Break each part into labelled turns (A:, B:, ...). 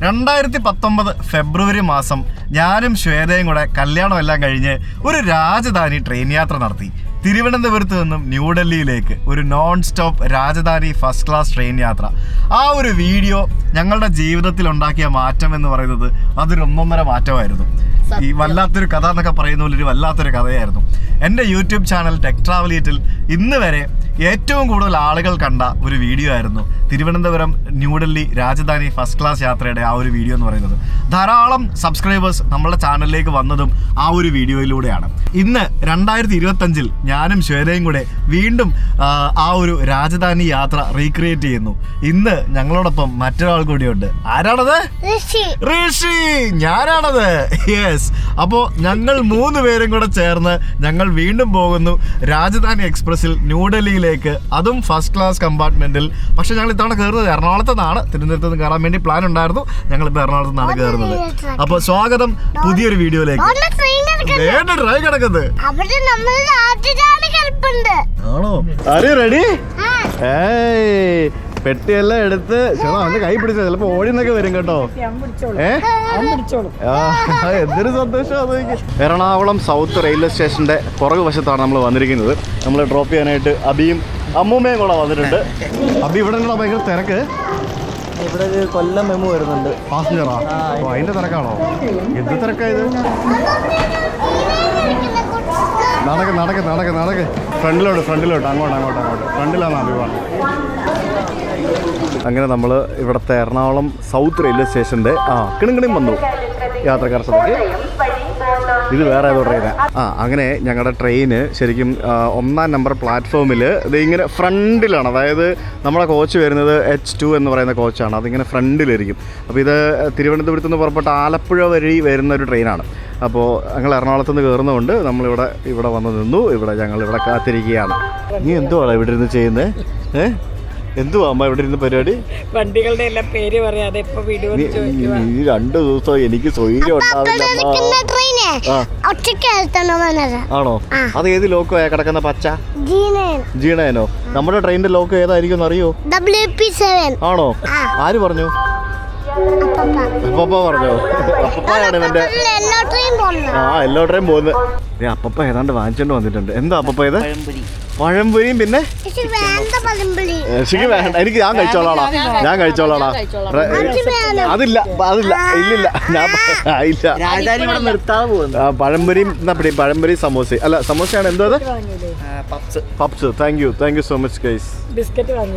A: 2019 ഫെബ്രുവരി മാസം ഞാനും ശ്വേതയും കൂടെ കല്യാണം എല്ലാം കഴിഞ്ഞ് ഒരു രാജധാനി ട്രെയിൻ യാത്ര നടത്തി. തിരുവനന്തപുരത്ത് നിന്നും ന്യൂഡൽഹിയിലേക്ക് ഒരു non stop Rajdhani first class train യാത്ര. ആ ഒരു വീഡിയോ ഞങ്ങളുടെ ജീവിതത്തിൽ ഉണ്ടാക്കിയ മാറ്റം എന്ന് പറയുന്നത് അതൊരു ഒന്നൊന്നര മാറ്റമായിരുന്നു. ഈ വല്ലാത്തൊരു കഥ എന്നൊക്കെ പറയുന്ന പോലെ ഒരു വല്ലാത്തൊരു കഥയായിരുന്നു. എൻ്റെ യൂട്യൂബ് ചാനൽ ടെക് ട്രാവലീറ്റിൽ ഇന്ന് വരെ ഏറ്റവും കൂടുതൽ ആളുകൾ കണ്ട ഒരു വീഡിയോ ആയിരുന്നു തിരുവനന്തപുരം ന്യൂഡൽഹി രാജധാനി ഫസ്റ്റ് ക്ലാസ് യാത്രയുടെ ആ ഒരു വീഡിയോ എന്ന് പറയുന്നത്. ധാരാളം സബ്സ്ക്രൈബേഴ്സ് നമ്മുടെ ചാനലിലേക്ക് വന്നതും ആ ഒരു വീഡിയോയിലൂടെയാണ്. ഇന്ന് 2025 ഞാനും ശ്വേതയും കൂടെ വീണ്ടും ആ ഒരു രാജധാനി യാത്ര റീക്രിയേറ്റ് ചെയ്യുന്നു. ഇന്ന് ഞങ്ങളോടൊപ്പം മറ്റൊരാൾ കൂടിയുണ്ട്. ആരാണത്? ഋഷി. ഞാനാണത്. യെസ്. അപ്പോൾ ഞങ്ങൾ 3 പേരും കൂടെ ചേർന്ന് ഞങ്ങൾ വീണ്ടും പോകുന്നു രാജധാനി എക്സ്പ്രസിൽ ന്യൂഡൽഹിയിലേക്ക്, അതും ഫസ്റ്റ് ക്ലാസ് കമ്പാർട്ട്മെന്റിൽ. പക്ഷെ ഞങ്ങൾ ഇത്തവണ കയറുന്നത് എറണാകുളത്ത് നിന്നാണ്. തിരുവനന്തപുരത്ത് നിന്ന് കയറാൻ വേണ്ടി പ്ലാൻ ഉണ്ടായിരുന്നു. ഞങ്ങൾ ഇപ്പോൾ എറണാകുളത്ത് നിന്നാണ് കയറുന്നത്. അപ്പോൾ സ്വാഗതം പുതിയൊരു വീഡിയോയിലേക്ക്. ട്രെയിൻ കിടക്കുന്നത് ആണോ? ആര് റെഡി? പെട്ടിയെല്ലാം എടുത്ത് അവന്റെ കൈ പിടിച്ച ചിലപ്പോ ഓടിന്നൊക്കെ വരും കേട്ടോ. എന്തൊരു സന്തോഷം അത്. എറണാകുളം സൗത്ത് റെയിൽവേ സ്റ്റേഷന്റെ പുറകു വശത്താണ് നമ്മൾ വന്നിരിക്കുന്നത്. നമ്മൾ ഡ്രോപ്പ് ചെയ്യാനായിട്ട് അബിയും അമ്മൂമ്മയും കൂടെ വന്നിട്ടുണ്ട്. അബി ഇവിടെ നിന്നുള്ള ഭയങ്കര തിരക്ക്.
B: ഇവിടെ ഒരു കൊല്ലം മെമു വരുന്നുണ്ട്.
A: പാസഞ്ചറാ? അതിന്റെ തിരക്കാണോ? എന്ത് തിരക്കായത്? നടക്ക് ഫ്രണ്ടിലോട്ട് അങ്ങോട്ട് ഫ്രണ്ടിലാണ് അഭിവാ. അങ്ങനെ നമ്മൾ ഇവിടുത്തെ എറണാകുളം സൗത്ത് റെയിൽവേ സ്റ്റേഷൻ്റെ കിണുകിണിയും വന്നു യാത്രക്കാർ ശ്രദ്ധിച്ച്. ഇത് വേറെ ഏതോ ട്രെയിനാണ്. അങ്ങനെ ഞങ്ങളുടെ ട്രെയിന് ശരിക്കും 1ാം നമ്പർ പ്ലാറ്റ്ഫോമിൽ ഇത് ഇങ്ങനെ ഫ്രണ്ടിലാണ്. അതായത് നമ്മുടെ കോച്ച് വരുന്നത് H2 എന്ന് പറയുന്ന കോച്ചാണ്. അതിങ്ങനെ ഫ്രണ്ടിലിരിക്കും. അപ്പോൾ ഇത് തിരുവനന്തപുരത്ത് നിന്ന് പുറപ്പെട്ട ആലപ്പുഴ വഴി വരുന്ന ഒരു ട്രെയിനാണ്. അപ്പോൾ ഞങ്ങൾ എറണാകുളത്ത് നിന്ന് കയറുന്നതുകൊണ്ട് നമ്മളിവിടെ വന്ന് നിന്നു. ഞങ്ങളിവിടെ കാത്തിരിക്കുകയാണ്. നീ എന്തുവാണ് ഇവിടെ ഇരുന്ന് ചെയ്യുന്നത്? എന്തുവാ അമ്മ ഇവിടെ ഇരുന്ന് പരിപാടി?
C: വണ്ടികളുടെ എല്ലാം പേര് പറയാതെ
A: ഈ 2 ദിവസം എനിക്ക് സ്വൈര്യം ആണോ? അത് ഏത് ലോക്കോ കിടക്കുന്ന പച്ച ജീണേനോ? നമ്മുടെ ട്രെയിനിന്റെ ലോക്കോ ഏതായിരിക്കും അറിയോ? ആണോ? ആര് പറഞ്ഞു? അപ്പപ്പ പറഞ്ഞോ? അപ്പപ്പായാണ് ഇവന്റെ. എല്ലാ ട്രെയിൻ പോകുന്നത്. അപ്പപ്പ ഏതാണ്ട് വാങ്ങിച്ചോണ്ട് വന്നിട്ടുണ്ട്. എന്താ അപ്പപ്പ ഇത്? പഴംപൊരിയും പിന്നെ ശരിക്കും വേണ്ട. എനിക്ക് ഞാൻ കഴിച്ചോളാടാ. അതില്ല ഇല്ലില്ല പഴംപൊരിയും പഴംപൊരി സമോസ അല്ല സമോസയാണ്. എന്തോ അത്? Puffs. Thank you so much guys.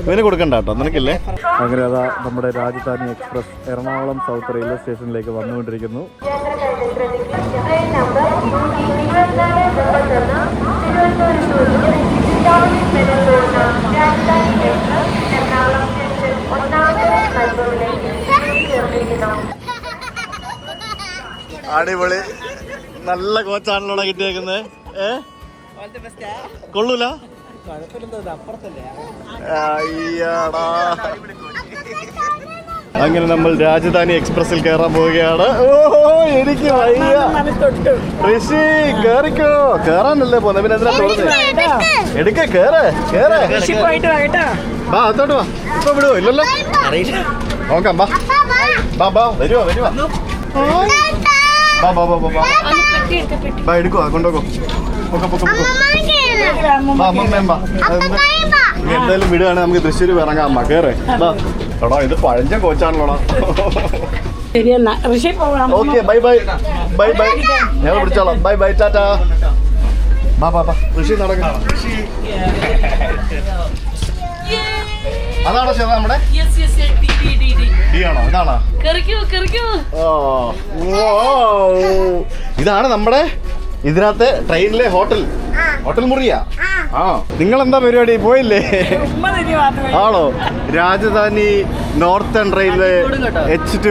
A: ഇവന് കൊടുക്കണ്ട കേട്ടോ, നിനക്കില്ലേ? അങ്ങനെ അതാ നമ്മുടെ Rajdhani express Ernakulam south railway സ്റ്റേഷനിലേക്ക് വന്നുകൊണ്ടിരിക്കുന്നു. അടിപൊളി. നല്ല കോച്ചാണല്ലോ കിട്ടിയേക്കുന്നത്. കൊള്ളൂല? അങ്ങനെ നമ്മൾ രാജധാനി എക്സ്പ്രസിൽ കയറാൻ പോവുകയാണ്. എനിക്ക് വയ്യ. ഋഷി കേറിക്കോ. കേറാനല്ലേ പോന്നെ, പിന്നെ എന്തിനാ തോന്നുന്നത്? എടുക്ക കേറ്. വാ അത്തോട്ട് വാ. ഇപ്പൊ വിടുവോ? ഇല്ലല്ലോ. നോക്കാം. വരുവാ. എടുക്കുവാ. കൊണ്ടുപോകോ. എന്തായാലും വിടുകയാണെങ്കിൽ നമുക്ക് തൃശ്ശൂർ ഇറങ്ങാം. അമ്മ കേറ്. എടാ ഇത് പഴഞ്ചൻ കോച്ചാണല്ലോടാ. Okay bye. ഞങ്ങൾ പിടിച്ചോളാം. ബൈ ടാറ്റാ. ഋഷി നടക്കാം. അതാണോ ശരി നമ്മുടെ? ഡി ആണോ? ഇതാണോ? ഇതാണ് നമ്മുടെ ഇതിനകത്തെ ട്രെയിനിലെ ഹോട്ടൽ മുറിയാ. നിങ്ങൾ എന്താ പരിപാടി? പോയില്ലേ? ആണോ? രാജധാനി നോർത്തേൺ റെയിൽവേ H2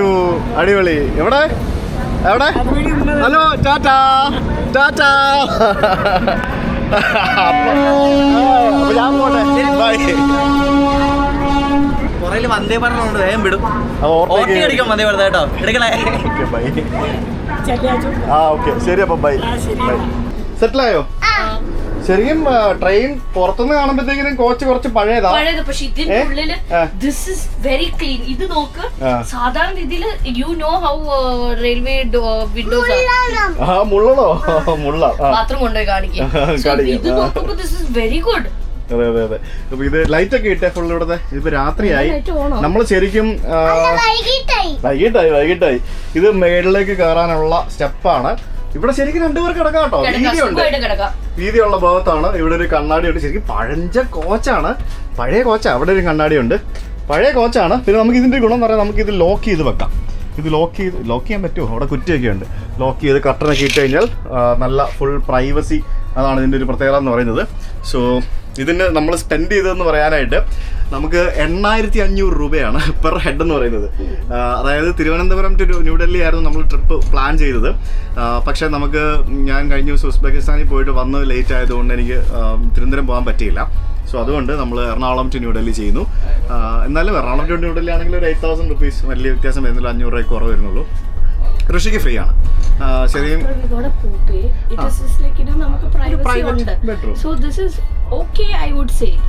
A: അടിപൊളി. എവിടെ? ഹലോ ടാറ്റാ. ഞാൻ പോട്ടെ. ബൈ.
B: വന്ദേ ഭാരത് വേഗം വിടും. വന്ദേ ഭാരത് കേട്ടോ. എടുക്കണേ.
A: ഓക്കെ ശരി. അപ്പം ബൈ. സെറ്റിലായോ? ശരിക്കും ട്രെയിൻ പുറത്തുനിന്ന് കാണുമ്പോഴത്തേക്കും കോച്ച് കുറച്ച് പഴയതാ.
D: പക്ഷെ ഇതിന്റെ ഉള്ളില് ദിസ് ഇസ് വെരി ക്ലീൻ. ഇത് നോക്ക്, സാധാരണ രീതിയിൽ you know how railway windows
A: മുള്ളണോ? മുള്ള
D: മാത്രം കൊണ്ടുപോയി കാണിക്കും. ഇത് നോക്കുമ്പോ ദിസ് ഇസ് വെരി ഗുഡ്.
A: അതെ അതെ അതെ. അപ്പൊ ഇത് ലൈറ്റ് ഒക്കെ ഇട്ടേ ഫുൾ ഇവിടുത്തെ. ഇപ്പൊ രാത്രിയായി, നമ്മൾ ശരിക്കും വൈകിട്ടായി. ഇത് മേളിലേക്ക് കയറാനുള്ള സ്റ്റെപ്പാണ്. ഇവിടെ ശരിക്കും രണ്ടുപേർക്ക് കിടക്കാം കേട്ടോ. വീതിയുള്ള ഭാഗത്താണ്. ഇവിടെ ഒരു കണ്ണാടി ഉണ്ട്. ശരിക്കും പഴഞ്ച കോച്ചാണ്, പഴയ കോച്ചാ. അവിടെ ഒരു കണ്ണാടി ഉണ്ട്, പഴയ കോച്ചാണ്. പിന്നെ നമുക്ക് ഇതിന്റെ ഗുണം എന്ന് പറയാൻ നമുക്ക് ഇത് ലോക്ക് ചെയ്ത് വെക്കാം. ഇത് ലോക്ക് ചെയ്യാൻ പറ്റുമോ? അവിടെ കുറ്റിയൊക്കെ ഉണ്ട്. ലോക്ക് ചെയ്ത് കട്ടനൊക്കെ ഇട്ട് കഴിഞ്ഞാൽ നല്ല ഫുൾ പ്രൈവസി. അതാണ് ഇതിൻ്റെ ഒരു പ്രത്യേകത എന്ന് പറയുന്നത്. സോ ഇതിന് നമ്മൾ സ്പെൻഡ് ചെയ്തതെന്ന് പറയാനായിട്ട് നമുക്ക് 8500 രൂപയാണ് പെർ ഹെഡ് എന്ന് പറയുന്നത്. അതായത് തിരുവനന്തപുരം ടു ന്യൂഡൽഹി ആയിരുന്നു നമ്മൾ ട്രിപ്പ് പ്ലാൻ ചെയ്തത്. പക്ഷേ ഞാൻ കഴിഞ്ഞ ദിവസം ഉസ്ബെക്കിസ്ഥാനിൽ പോയിട്ട് വന്ന് ലേറ്റ് ആയതുകൊണ്ട് എനിക്ക് തിരുവനന്തപുരം പോകാൻ പറ്റിയില്ല. സോ അതുകൊണ്ട് നമ്മൾ എറണാകുളം ടു ന്യൂഡൽഹി ചെയ്യുന്നു. എന്നാലും എറണാകുളം ടു ന്യൂഡൽഹി ആണെങ്കിൽ ഒരു 8000 റുപ്പീസ് വലിയ വ്യത്യാസം വരുന്നില്ല. 500 രൂപ കുറവ് വരുന്നുള്ളൂ. ഋഷിക്ക് ഫ്രീ ആണ്. ശരിയും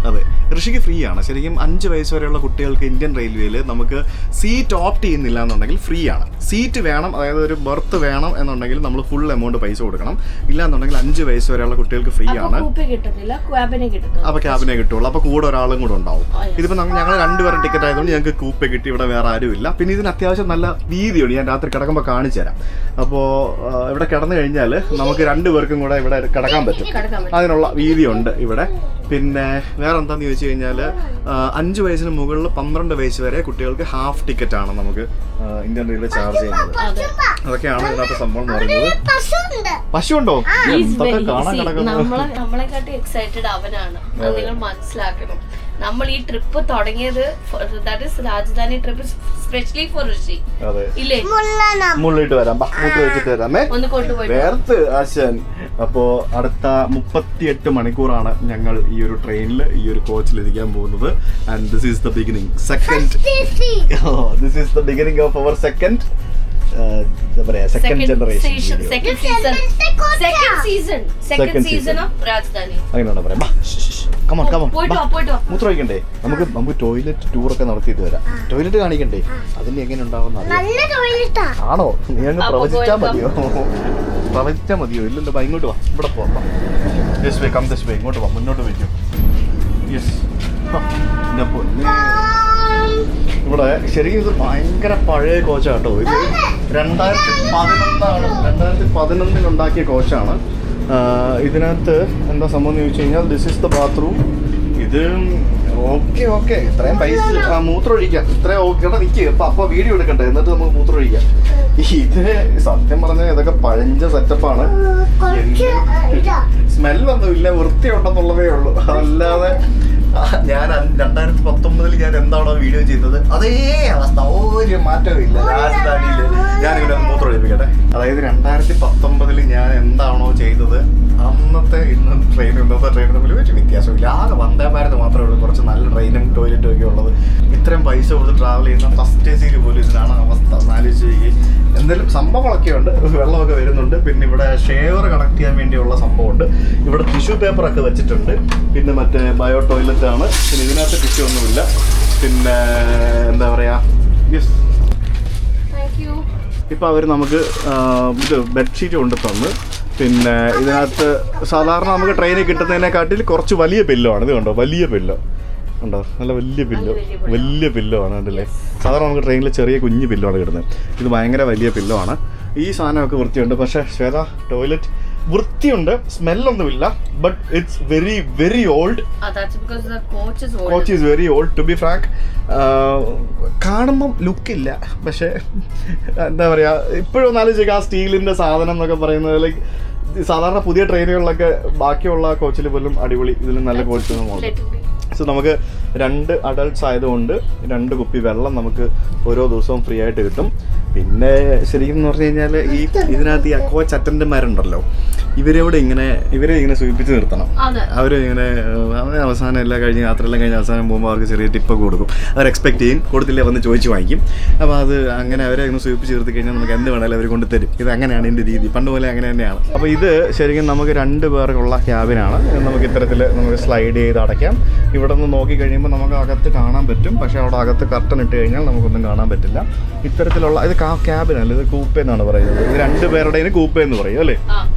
A: അതെ, ഋഷിക്ക് ഫ്രീ ആണ്. ശരിക്കും 5 വയസ്സ് വരെയുള്ള കുട്ടികൾക്ക് ഇന്ത്യൻ റെയിൽവേയിൽ നമുക്ക് സീറ്റ് ഓപ്റ്റ് ചെയ്യുന്നില്ല എന്നുണ്ടെങ്കിൽ ഫ്രീ ആണ്. സീറ്റ് വേണം, അതായത് ഒരു ബർത്ത് വേണം എന്നുണ്ടെങ്കിൽ നമ്മൾ ഫുൾ എമൗണ്ട് പൈസ കൊടുക്കണം. ഇല്ല എന്നുണ്ടെങ്കിൽ 5 വയസ്സ് വരെയുള്ള കുട്ടികൾക്ക് ഫ്രീ ആണ്. അപ്പൊ ക്യാബിനെ കിട്ടുള്ളൂ. അപ്പൊ കൂടെ ഒരാളും കൂടെ ഉണ്ടാവും. ഇതിപ്പോ ഞങ്ങൾ 2 പേരുടെ ടിക്കറ്റ് ആയതുകൊണ്ട് ഞങ്ങൾക്ക് കൂപ്പെ കിട്ടി. ഇവിടെ വേറെ ആരും ഇല്ല. പിന്നെ ഇതിന് അത്യാവശ്യം നല്ല വീതിയുണ്ട്. ഞാൻ രാത്രി കിടക്കുമ്പോൾ കാണിച്ചു തരാം. അപ്പോൾ ഇവിടെ കിടന്നു കഴിഞ്ഞാൽ നമുക്ക് 2 പേർക്കും കൂടെ ഇവിടെ കിടക്കാൻ പറ്റും. അതിനുള്ള വീതിയുണ്ട് ഇവിടെ. പിന്നെ വേറെ എന്താന്ന് ചോദിച്ചു കഴിഞ്ഞാൽ 5 വയസ്സിന് മുകളിൽ 12 വയസ്സ് വരെ കുട്ടികൾക്ക് ഹാഫ് ടിക്കറ്റ് ആണ് നമുക്ക് ഇന്ത്യൻ റെയിൽവേ ചാർജ് ചെയ്യുന്നത്. അതൊക്കെയാണ് ഇതിനകത്ത് സംഭവം എന്ന് പറയുന്നത്. പശുണ്ടോ? കാണാൻ
D: നമ്മളെക്കാട്ടി എക്സൈറ്റഡ് അവനാണ്. നിങ്ങൾ മനസ്സിലാക്കണം. നമ്മൾ ഈ ട്രിപ്പ് തുടങ്ങിയത് രാജധാനി ട്രിപ്പ് സ്പെഷ്യലി ഫോർ ഋഷി. ഇല്ലേ?
A: മുള്ളിട്ട് വരാം, വെച്ചിട്ട് വരാമേ.
D: ഒന്ന് കൊണ്ടുപോയി
A: വേർത്ത് ആശാൻ. അപ്പോ അടുത്ത 38 മണിക്കൂറാണ് ഞങ്ങൾ ഈ ഒരു ട്രെയിനിൽ, ഈ ഒരു കോച്ചിൽ ഇരിക്കാൻ പോകുന്നത്. And this is the beginning. This is the beginning of our second മൂത്രം ഒഴിക്കണ്ടേ? നമുക്ക് ടോയ്ലറ്റ് ടൂറൊക്കെ നടത്തിയിട്ട് വരാം. ടോയ്ലറ്റ് കാണിക്കണ്ടേ? അതിന് എങ്ങനെ ഉണ്ടാവുന്ന ആണോ? നീ അങ്ങ് പ്രവചിച്ചാ മതിയോ? ഇല്ലല്ലോ. ഇങ്ങോട്ട് വാ, ഇവിടെ പോവാം. ഇങ്ങോട്ട് വാ, മുന്നോട്ട് വയ്ക്കും. യെസ്. ഇവിടെ ശരിക്കും ഇത് ഭയങ്കര പഴയ കോച്ചാട്ടോ. ഇത് 2011 ഉണ്ടാക്കിയ കോച്ചാണ്. ഇതിനകത്ത് എന്താ സംഭവം എന്ന് ചോദിച്ചു കഴിഞ്ഞാൽ ദിസ് ഈസ് ദ ബാത്റൂം. ഇത് ഓക്കെ ഇത്രയും പൈസ മൂത്രം ഒഴിക്കാം. ഇത്രയും ഓക്കെ നിൽക്കുക. അപ്പൊ വീഡിയോ എടുക്കട്ടെ, എന്നിട്ട് നമുക്ക് മൂത്രം ഒഴിക്കാം. ഇത് സത്യം പറഞ്ഞാൽ ഇതൊക്കെ പഴഞ്ച സെറ്റപ്പാണ്. സ്മെല്ലൊന്നും ഇല്ല, വൃത്തിയുണ്ടെന്നുള്ളതേ ഉള്ളൂ. അല്ലാതെ ഞാൻ 2019 ഞാൻ എന്താണോ വീഡിയോ ചെയ്തത് അതേ അവസ്ഥ, ഒരു മാറ്റവും ഇല്ല. രാജധാനിയിൽ ഞാനിങ്ങനെ മൂത്രം ഒഴിപ്പിക്കട്ടെ. അതായത് 2019 ഞാൻ എന്താണോ ചെയ്തത് ഇന്നത്തെ ട്രെയിനും തമ്മിൽ ഒരു വ്യത്യാസമില്ല. ആകെ വന്ദേ ഭാരത് മാത്രമേ ഉള്ളൂ കുറച്ച് നല്ല ട്രെയിനും ടോയ്ലറ്റും ഒക്കെ ഉള്ളത്. ഇത്രയും പൈസ കൊടുത്ത് ട്രാവൽ ചെയ്യുന്ന ഫസ്റ്റ് എ സിയിൽ പോലും ഇതിനാണ് അവസ്ഥ. ആലോചിച്ച് എന്തെങ്കിലും സംഭവങ്ങളൊക്കെ ഉണ്ട്. വെള്ളമൊക്കെ വരുന്നുണ്ട്. പിന്നെ ഇവിടെ ഷെയർ കണക്ട് ചെയ്യാൻ വേണ്ടിയുള്ള സംഭവമുണ്ട്. ഇവിടെ ടിഷ്യൂ പേപ്പറൊക്കെ വെച്ചിട്ടുണ്ട്. പിന്നെ മറ്റേ ബയോ ടോയ്ലറ്റ് ആണ്. പിന്നെ ഇതിനകത്ത് ടിഷ്യൂ ഒന്നുമില്ല. പിന്നെ എന്താ പറയാ, യെസ്, ഇപ്പം അവർ നമുക്ക് ഇത് ബെഡ്ഷീറ്റ് കൊണ്ട് തന്ന്. പിന്നെ ഇതിനകത്ത് സാധാരണ നമുക്ക് ട്രെയിനിൽ കിട്ടുന്നതിനെക്കാട്ടിൽ കുറച്ച് വലിയ പില്ലാണ്. ഇത് കണ്ടോ, വലിയ പില്ലോ ഉണ്ടോ? നല്ല വലിയ പില്ലോ ആണ്. കണ്ടല്ലേ? സാധാരണ നമുക്ക് ട്രെയിനിൽ ചെറിയ കുഞ്ഞു പില്ലാണ് കിട്ടുന്നത്. ഇത് ഭയങ്കര വലിയ പില്ലോ ആണ്. ഈ സാധനമൊക്കെ വൃത്തിയുണ്ട്. പക്ഷേ ശ്വേത, ടോയ്ലറ്റ് വൃത്തിയുണ്ട്, സ്മെല്ലൊന്നുമില്ല. But it's very old. Coach is very old to be frank. കാണുമ്പം ലുക്കില്ല. പക്ഷേ എന്താ പറയുക, ഇപ്പോഴും ഒന്ന് ആലോചിക്കുക, ആ സ്റ്റീലിൻ്റെ സാധനം എന്നൊക്കെ പറയുന്നത് ലൈക്ക് സാധാരണ പുതിയ ട്രെയിനുകളിലൊക്കെ ബാക്കിയുള്ള കോച്ചിൽ പോലും അടിപൊളി. ഇതിലും നല്ല കോച്ച് നോക്കും. സോ നമുക്ക് 2 അഡൾട്ട്സ് ആയതുകൊണ്ട് 2 കുപ്പി വെള്ളം നമുക്ക് ഓരോ ദിവസവും ഫ്രീ ആയിട്ട് കിട്ടും. പിന്നെ ശരിക്കും എന്ന് പറഞ്ഞു കഴിഞ്ഞാൽ ഇതിനകത്ത് ഈ കോച്ച് അറ്റൻഡന്റുമാരുണ്ടല്ലോ, ഇവരെ ഇങ്ങനെ സൂചിപ്പിച്ച് നിർത്തണം.
D: അതെ.
A: അവര് ഇങ്ങനെ അവസാനം എല്ലാം കഴിഞ്ഞ് യാത്രയെല്ലാം കഴിഞ്ഞ് അവസാനം പോകുമ്പോൾ അവർക്ക് ചെറിയ ടിപ്പൊക്കെ കൊടുക്കും. അവർ എക്സ്പെക്ട് ചെയ്യും, കൊടുത്തില്ലേ വന്ന് ചോദിച്ച് വാങ്ങിക്കും. അപ്പോൾ അത് അങ്ങനെ അവരെ ഒന്ന് സൂചിപ്പിച്ച് നിർത്തി കഴിഞ്ഞാൽ നമുക്ക് എന്ത് വേണമെങ്കിലും അവർ കൊണ്ട് തരും. ഇത് അങ്ങനെയാണ് എൻ്റെ രീതി, പണ്ട് പോലെ അങ്ങനെ തന്നെയാണ്. അപ്പോൾ ഇത് ശരിക്കും നമുക്ക് 2 പേർക്കുള്ള ക്യാബിനാണ്. നമുക്ക് ഇത്തരത്തിൽ നമുക്ക് സ്ലൈഡ് ചെയ്ത് അടയ്ക്കാം. ഇവിടെ നിന്ന് നോക്കി കഴിയുമ്പോൾ നമുക്ക് അകത്ത് കാണാൻ പറ്റും, പക്ഷേ അവിടെ അകത്ത് കർട്ടൻ ഇട്ട് കഴിഞ്ഞാൽ നമുക്കൊന്നും കാണാൻ പറ്റില്ല. ഇത്തരത്തിലുള്ള ഇത് ക്യാബിനല്ല, ഇത് കൂപ്പേ എന്നാണ് പറയുന്നത്. ഇത് 2 പേരുടേതിന് കൂപ്പേ എന്ന് പറയും അല്ലേ.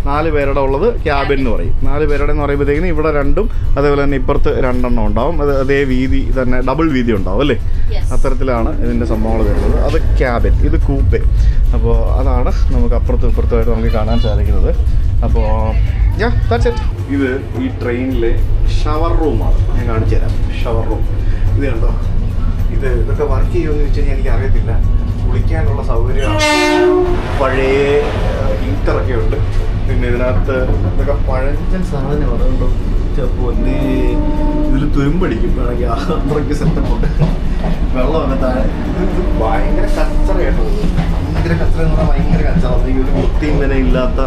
A: 4 പേരുടെ ഉള്ളത് ക്യാബിൻ എന്ന് പറയും. 4 പേരുടെ എന്ന് പറയുമ്പോഴത്തേക്കിന് ഇവിടെ 2ഉം അതേപോലെ തന്നെ ഇപ്പുറത്ത് 2 എണ്ണം ഉണ്ടാവും. അത് അതേ വീതി തന്നെ, ഡബിൾ വീതി ഉണ്ടാവും അല്ലേ. അത്തരത്തിലാണ് ഇതിൻ്റെ സംഭവങ്ങൾ വരുന്നത്. അത് ക്യാബിൻ, ഇത് കൂപ്പേ. അപ്പോൾ അതാണ് നമുക്ക് അപ്പുറത്തും ഇപ്പുറത്തുമായിട്ട് നമുക്ക് കാണാൻ സാധിക്കുന്നത്. അപ്പോൾ ഇത് ഈ ട്രെയിനിലെ ഷവർ റൂമാണ്. ഞാൻ കാണിച്ചു തരാം. ഷവർ റൂം ഇത് കണ്ടോ. ഇതൊക്കെ വർക്ക് ചെയ്യുമെന്ന് വെച്ച് കഴിഞ്ഞാൽ എനിക്ക് അറിയത്തില്ല. കുളിക്കാനുള്ള സൗകര്യമാണ്. പഴയ ഹീറ്ററൊക്കെ ഉണ്ട്. പിന്നെ ഇതിനകത്ത് ഇതൊക്കെ പഴഞ്ചൻ സാധനമാണ്. അതുകൊണ്ടോ പൊന്നെ ഇതിൽ തുരുമ്പടിക്കും വേണമെങ്കിൽ അത്രയ്ക്ക് സെറ്റപ്പ് ഉണ്ട്. വെള്ളമൊക്കെ താഴെ. ഇത് ഭയങ്കര കച്ചറയായിട്ട് പോകുന്നത്. ഭയങ്കര കച്ചറ എന്ന് പറഞ്ഞാൽ ഭയങ്കര കച്ചറ. ഈ ഒരു വൃത്തിയും വില ഇല്ലാത്ത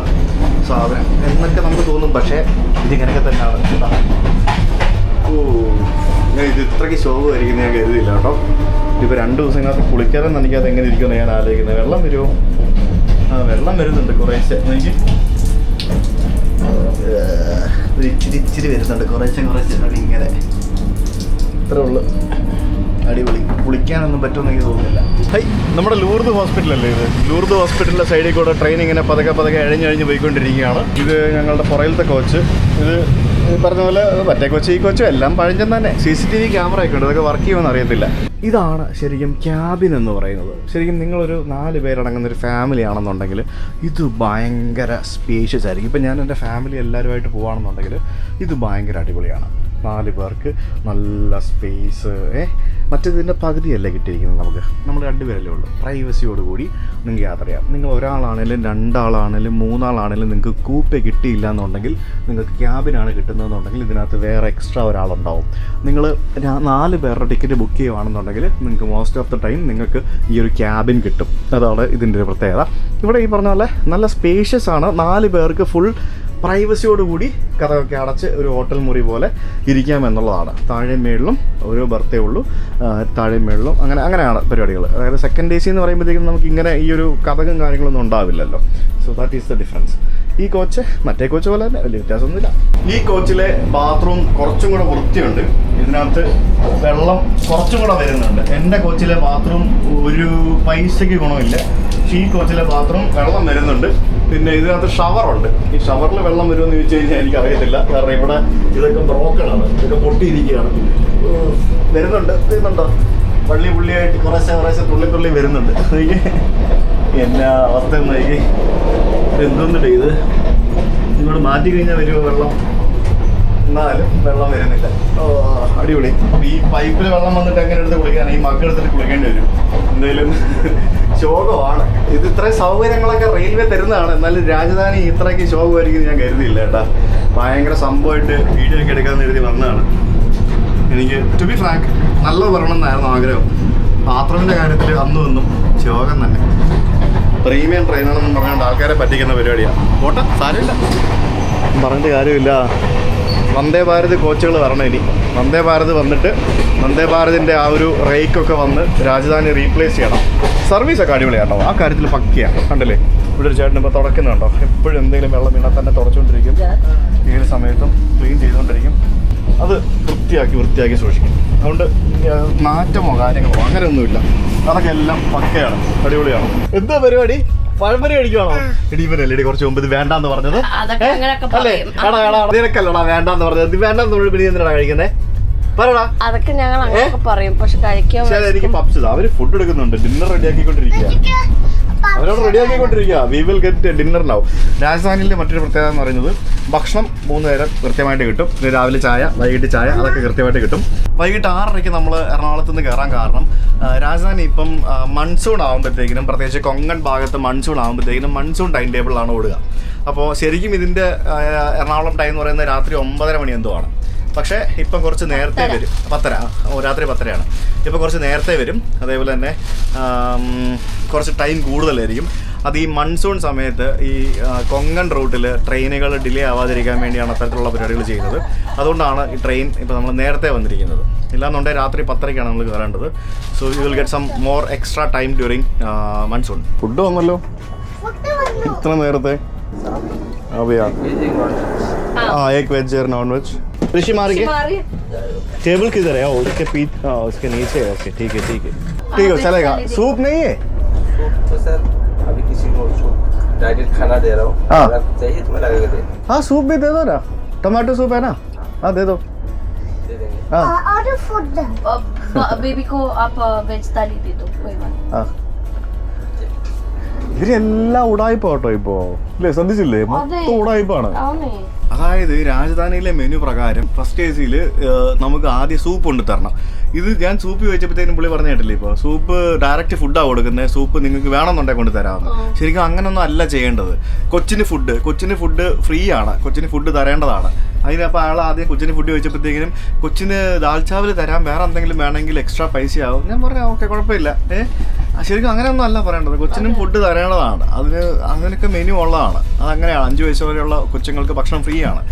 A: സാധനം എന്നൊക്കെ നമുക്ക് തോന്നും. പക്ഷേ ഇതിങ്ങനെയൊക്കെ തന്നെയാണ്. ഞാൻ ഇത് ഇത്രയ്ക്ക് ശോഭമായിരിക്കും ഞാൻ കരുതിയില്ല കേട്ടോ. ഇപ്പോൾ 2 ദിവസത്തിനകത്ത് കുളിക്കാതെ നനയ്ക്കാതെ എങ്ങനെ ഇരിക്കുമെന്ന് ഞാൻ ആലോചിക്കുന്നത്. വെള്ളം വരുമോ? വെള്ളം വരുന്നുണ്ട് കുറേശ്ശെ. എനിക്ക് ഇച്ചിരി വരുന്നുണ്ട് കുറേശ്ശെ ഇങ്ങനെ. ഇത്രേ ഉള്ളു. അടിപൊളി. കുളിക്കാനൊന്നും പറ്റുമെന്ന് എനിക്ക് തോന്നുന്നില്ല. നമ്മുടെ ലൂർദ് ഹോസ്പിറ്റലല്ലേ ഇത്. ലൂർദ് ഹോസ്പിറ്റലിൻ്റെ സൈഡിൽ കൂടെ ട്രെയിൻ ഇങ്ങനെ പതുക്കെ എഴഞ്ഞ് പോയിക്കൊണ്ടിരിക്കുകയാണ്. ഇത് ഞങ്ങളുടെ പുറയിലത്തെ കോച്ച്. ഇത് പറഞ്ഞ പോലെ മറ്റേ കോച്ച് ഈ കോച്ചും എല്ലാം പഴഞ്ചൻ തന്നെ. CCTV ക്യാമറ ഒക്കെ ഉണ്ട്. അതൊക്കെ വർക്ക് ചെയ്യുമെന്ന് അറിയത്തില്ല. ഇതാണ് ശരിക്കും ക്യാബിൻ എന്ന് പറയുന്നത്. ശരിക്കും നിങ്ങളൊരു 4 പേരടങ്ങുന്ന ഒരു ഫാമിലി ആണെന്നുണ്ടെങ്കിൽ ഇത് ഭയങ്കര സ്പേഷ്യസ് ആയിരിക്കും. ഇപ്പം ഞാൻ എൻ്റെ ഫാമിലി എല്ലാവരുമായിട്ട് പോവുകയാണെന്നുണ്ടെങ്കിൽ ഇത് ഭയങ്കര അടിപൊളിയാണ്. 4 പേർക്ക് നല്ല സ്പേസ്. മറ്റേതിൻ്റെ പകുതിയല്ല കിട്ടിയിരിക്കുന്നത് നമുക്ക്. നമ്മൾ 2 പേരല്ലേ ഉള്ളൂ. പ്രൈവസിയോടുകൂടി നിങ്ങൾക്ക് യാത്ര ചെയ്യാം. നിങ്ങൾ ഒരാളാണേലും 2 ആളാണേലും 3 ആളാണേലും നിങ്ങൾക്ക് കൂപ്പേ കിട്ടിയില്ല എന്നുണ്ടെങ്കിൽ, നിങ്ങൾക്ക് ക്യാബിനാണ് കിട്ടുന്നതെന്നുണ്ടെങ്കിൽ ഇതിനകത്ത് വേറെ എക്സ്ട്രാ ഒരാളുണ്ടാവും. നിങ്ങൾ 4 പേരുടെ ടിക്കറ്റ് ബുക്ക് ചെയ്യുകയാണെന്നുണ്ടെങ്കിൽ നിങ്ങൾക്ക് മോസ്റ്റ് ഓഫ് ദ ടൈം നിങ്ങൾക്ക് ഈ ഒരു ക്യാബിൻ കിട്ടും. അതാണ് ഇതിൻ്റെ ഒരു പ്രത്യേകത. ഇവിടെ ഈ പറഞ്ഞ പോലെ നല്ല സ്പേഷ്യസ് ആണ്. 4 പേർക്ക് ഫുൾ പ്രൈവസിയോടുകൂടി കഥയൊക്കെ അടച്ച് ഒരു ഹോട്ടൽ മുറി പോലെ ഇരിക്കാമെന്നുള്ളതാണ്. താഴെ മേളിലും ഓരോ ബർത്തേ ഉള്ളൂ. താഴെ മേളിലും അങ്ങനെയാണ് പരിപാടികൾ. അതായത് സെക്കൻഡ് AC എന്ന് പറയുമ്പോഴത്തേക്കും നമുക്ക് ഇങ്ങനെ ഈ ഒരു കഥകളും കാര്യങ്ങളൊന്നും ഉണ്ടാവില്ലല്ലോ. So that is the difference. ഈ കോച്ച് മറ്റേ കോച്ച് പോലെ തന്നെ വലിയ വ്യത്യാസമൊന്നുമില്ല. ഈ കോച്ചിലെ ബാത്റൂം കുറച്ചും കൂടെ വൃത്തിയുണ്ട്. ഇതിനകത്ത് വെള്ളം കുറച്ചും കൂടെ വരുന്നുണ്ട്. എൻ്റെ കോച്ചിലെ ബാത്റൂം ഒരു പൈസയ്ക്ക് ഗുണമില്ല. പക്ഷേ ഈ കോച്ചിലെ ബാത്റൂം വെള്ളം വരുന്നുണ്ട്. പിന്നെ ഇതിനകത്ത് ഷവറുണ്ട്. ഈ ഷവറിൽ വെള്ളം വരുമെന്ന് ചോദിച്ചു കഴിഞ്ഞാൽ എനിക്കറിയത്തില്ല. കാരണം ഇവിടെ ഇതൊക്കെ ബ്രോക്കണാണ്, ഇതൊക്കെ പൊട്ടിയിരിക്കുകയാണ്. വരുന്നുണ്ടോ പുള്ളിയായിട്ട് കുറേശ്ശെ തുള്ളി വരുന്നുണ്ട്. എന്നാ അവസ്ഥ നോക്കി. എന്തൊന്നുണ്ട് ഇത്. ഇങ്ങോട്ട് മാറ്റി കഴിഞ്ഞാൽ വരുമോ വെള്ളം? എന്നാലും വെള്ളം വരുന്നില്ല. അടിപൊളി. ഈ പൈപ്പിൽ വെള്ളം വന്നിട്ട് എങ്ങനെ എടുത്ത് കുളിക്കാൻ? ഈ മഗ് എടുത്തിട്ട് കുളിക്കേണ്ടി വരും. എന്തായാലും ശോകമാണ്. ഇത് ഇത്രയും സൗകര്യങ്ങളൊക്കെ റെയിൽവേ തരുന്നതാണ്. എന്നാലും രാജധാനി ഇത്രയ്ക്ക് ശോകമായിരിക്കും ഞാൻ കരുതിയില്ല കേട്ടാ. ഭയങ്കര സംഭവമായിട്ട് വീഡിയോ ഒക്കെ എടുക്കാമെന്ന് എഴുതി വന്നതാണ്. എനിക്ക് ടു ബി ഫ്രാങ്ക് നല്ലത് പറയണമെന്നായിരുന്നു ആഗ്രഹം. ബാത്റൂമിൻ്റെ കാര്യത്തിൽ അന്നും ശോകം തന്നെ. പ്രീമിയം ട്രെയിനാണെന്ന് പറഞ്ഞുകൊണ്ട് ആൾക്കാരെ പറ്റിക്കുന്ന പരിപാടിയാണ്. പോട്ടെ, സാരമില്ല, പറഞ്ഞിട്ട് കാര്യമില്ല. വന്ദേ ഭാരത് കോച്ചുകൾ വരണം ഇനി. വന്ദേ ഭാരത് വന്നിട്ട് വന്ദേ ഭാരതിൻ്റെ ആ ഒരു റേക്കൊക്കെ വന്ന് രാജധാനി റീപ്ലേസ് ചെയ്യണം. സർവീസൊക്കെ അടിപൊളിയാട്ടോ. ആ കാര്യത്തിൽ പക്കയാണ്. കണ്ടല്ലേ, ഇവിടെ ഒരു ചേട്ടൻ ഇപ്പോൾ തുടക്കുന്നുണ്ടോ. എപ്പോഴും എന്തെങ്കിലും വെള്ളം വീണാൽ തന്നെ തുടച്ചുകൊണ്ടിരിക്കും. ഏത് സമയത്തും ക്ലീൻ ചെയ്തുകൊണ്ടിരിക്കും. അത് വൃത്തിയാക്കി സൂക്ഷിക്കും. അതുകൊണ്ട് നാറ്റമോ കാര്യങ്ങളോ അങ്ങനെയൊന്നുമില്ല. അതൊക്കെ എല്ലാം പക്കയാണ്, അടിപൊളിയാണ്. എന്താ പരിപാടി? പഴംപൊരി കഴിക്കുവാണോ? ഇടിവനല്ലേ കുറച്ച് മുമ്പ് ഇത് വേണ്ടാന്ന് പറഞ്ഞത്? അല്ലേ? നിനക്കല്ലടാ വേണ്ടാന്ന് പറഞ്ഞത്. ഇത് വേണ്ടാന്ന് പറഞ്ഞ പിന്നെ എന്തിനാണ് കഴിക്കുന്നേ? പറയടാ.
D: അതൊക്കെ ഞങ്ങൾ അങ്ങനെ പറയും, പക്ഷെ കഴിക്കാൻ
A: എനിക്ക് പപ്സ്. അവര് ഫുഡ് എടുക്കുന്നുണ്ട്. ഡിന്നർ റെഡിയാക്കിക്കൊണ്ടിരിക്കുക. അവരോട് റെഡിയാക്കിക്കൊണ്ടിരിക്കുക. We will get dinner now. രാജധാനിയിലെ മറ്റൊരു പ്രത്യേകത എന്ന് പറയുന്നത് ഭക്ഷണം 3 നേരം കൃത്യമായിട്ട് കിട്ടും. രാവിലെ ചായ, വൈകിട്ട് ചായ, അതൊക്കെ കൃത്യമായിട്ട് കിട്ടും. വൈകിട്ട് 6:30 നമ്മൾ എറണാകുളത്ത് നിന്ന് കയറാൻ കാരണം രാജധാനി ഇപ്പം മൺസൂൺ ആകുമ്പോഴത്തേക്കിനും, പ്രത്യേകിച്ച് കൊങ്കൺ ഭാഗത്ത് മൺസൂൺ ആകുമ്പോഴത്തേക്കിനും മൺസൂൺ ടൈം ടേബിളിലാണ് ഓടുക. അപ്പോൾ ശരിക്കും ഇതിൻ്റെ എറണാകുളം ടൈം എന്ന് പറയുന്നത് രാത്രി 9:30 മണി എന്തോ ആണ്. പക്ഷേ ഇപ്പം കുറച്ച് നേരത്തെ വരും. 10:30. രാത്രി 10:30 ഇപ്പം കുറച്ച് നേരത്തെ വരും. അതേപോലെ തന്നെ കുറച്ച് ടൈം കൂടുതലായിരിക്കും. അത് ഈ മൺസൂൺ സമയത്ത് ഈ കൊങ്കൺ റൂട്ടിൽ ട്രെയിനുകൾ ഡിലേ ആവാതിരിക്കാൻ വേണ്ടിയാണ് അത്തരത്തിലുള്ള പരിപാടികൾ ചെയ്യുന്നത്. അതുകൊണ്ടാണ് ഈ ട്രെയിൻ ഇപ്പോൾ നമ്മൾ നേരത്തെ വന്നിരിക്കുന്നത്. ഇല്ലാന്നുണ്ടെങ്കിൽ രാത്രി 10:30 നമ്മൾ കയറേണ്ടത്. So you will get some more extra time during monsoon. Food വന്നല്ലോ ഇത്ര നേരത്തെ. അതെയാ एक वेज और नॉन वेज. ऋषि मार के टेबल किधर है? उसके पीछे उसके नीचे है. ओके ठीक है ठीक है चलेगा. सूप नहीं है?
E: तो सर अभी किसी को सूप डाइरेक्ट खाना दे रहा हूँ. अगर चाहिए तो मैं लगेगा दे.
A: हाँ सूप भी दे दो ना. टमाटो सूप है ना? हाँ दे दो.
E: दे देंगे.
A: हाँ
D: और फूड बेबी को आप वेज थाली दे दो कोई बात.
A: हाँ ഇവരെല്ലാം ഉടായ്പ കേട്ടോ ഇപ്പോ അല്ലേ? ശ്രദ്ധിച്ചില്ലേ? മൊത്തം ഉടായ്പാണ്. അതായത് രാജധാനിയിലെ മെനു പ്രകാരം ഫസ്റ്റ് AC നമുക്ക് ആദ്യം സൂപ്പ് കൊണ്ട് തരണം. ഇത് ഞാൻ സൂപ്പ് ചോദിച്ചപ്പോഴത്തേനും പുള്ളി പറഞ്ഞ കേട്ടില്ലേ, ഇപ്പോൾ സൂപ്പ് ഡയറക്റ്റ് ഫുഡാണ് കൊടുക്കുന്നത്, സൂപ്പ് നിങ്ങൾക്ക് വേണമെന്നുണ്ടെങ്കിൽ കൊണ്ട് തരാമെന്ന്. ശരിക്കും അങ്ങനൊന്നും അല്ല ചെയ്യേണ്ടത്. കൊച്ചിന് ഫുഡ് ഫ്രീ ആണ്, കൊച്ചിന് ഫുഡ് തരേണ്ടതാണ്. അതിനപ്പോൾ അയാൾ ആദ്യം കൊച്ചിന് ഫുഡ് ചോദിച്ചപ്പോഴത്തേക്കിനും കൊച്ചിന് ദാൽ ചാവൽ തരാം, വേറെ എന്തെങ്കിലും വേണമെങ്കിൽ എക്സ്ട്രാ പൈസയാവും. ഞാൻ പറഞ്ഞാൽ ഓക്കെ കുഴപ്പമില്ല. ശരിക്കും അങ്ങനെയൊന്നും അല്ല പറയേണ്ടത്. കൊച്ചിനും ഫുഡ് തരേണ്ടതാണ്. അതിനൊക്കെ മെനു ഉള്ളതാണ്. അതങ്ങനെയാണ്. 5 വയസ്സ് വരെയുള്ള കൊച്ചുങ്ങൾക്ക് ഭക്ഷണം ഫ്രീ ആണ്.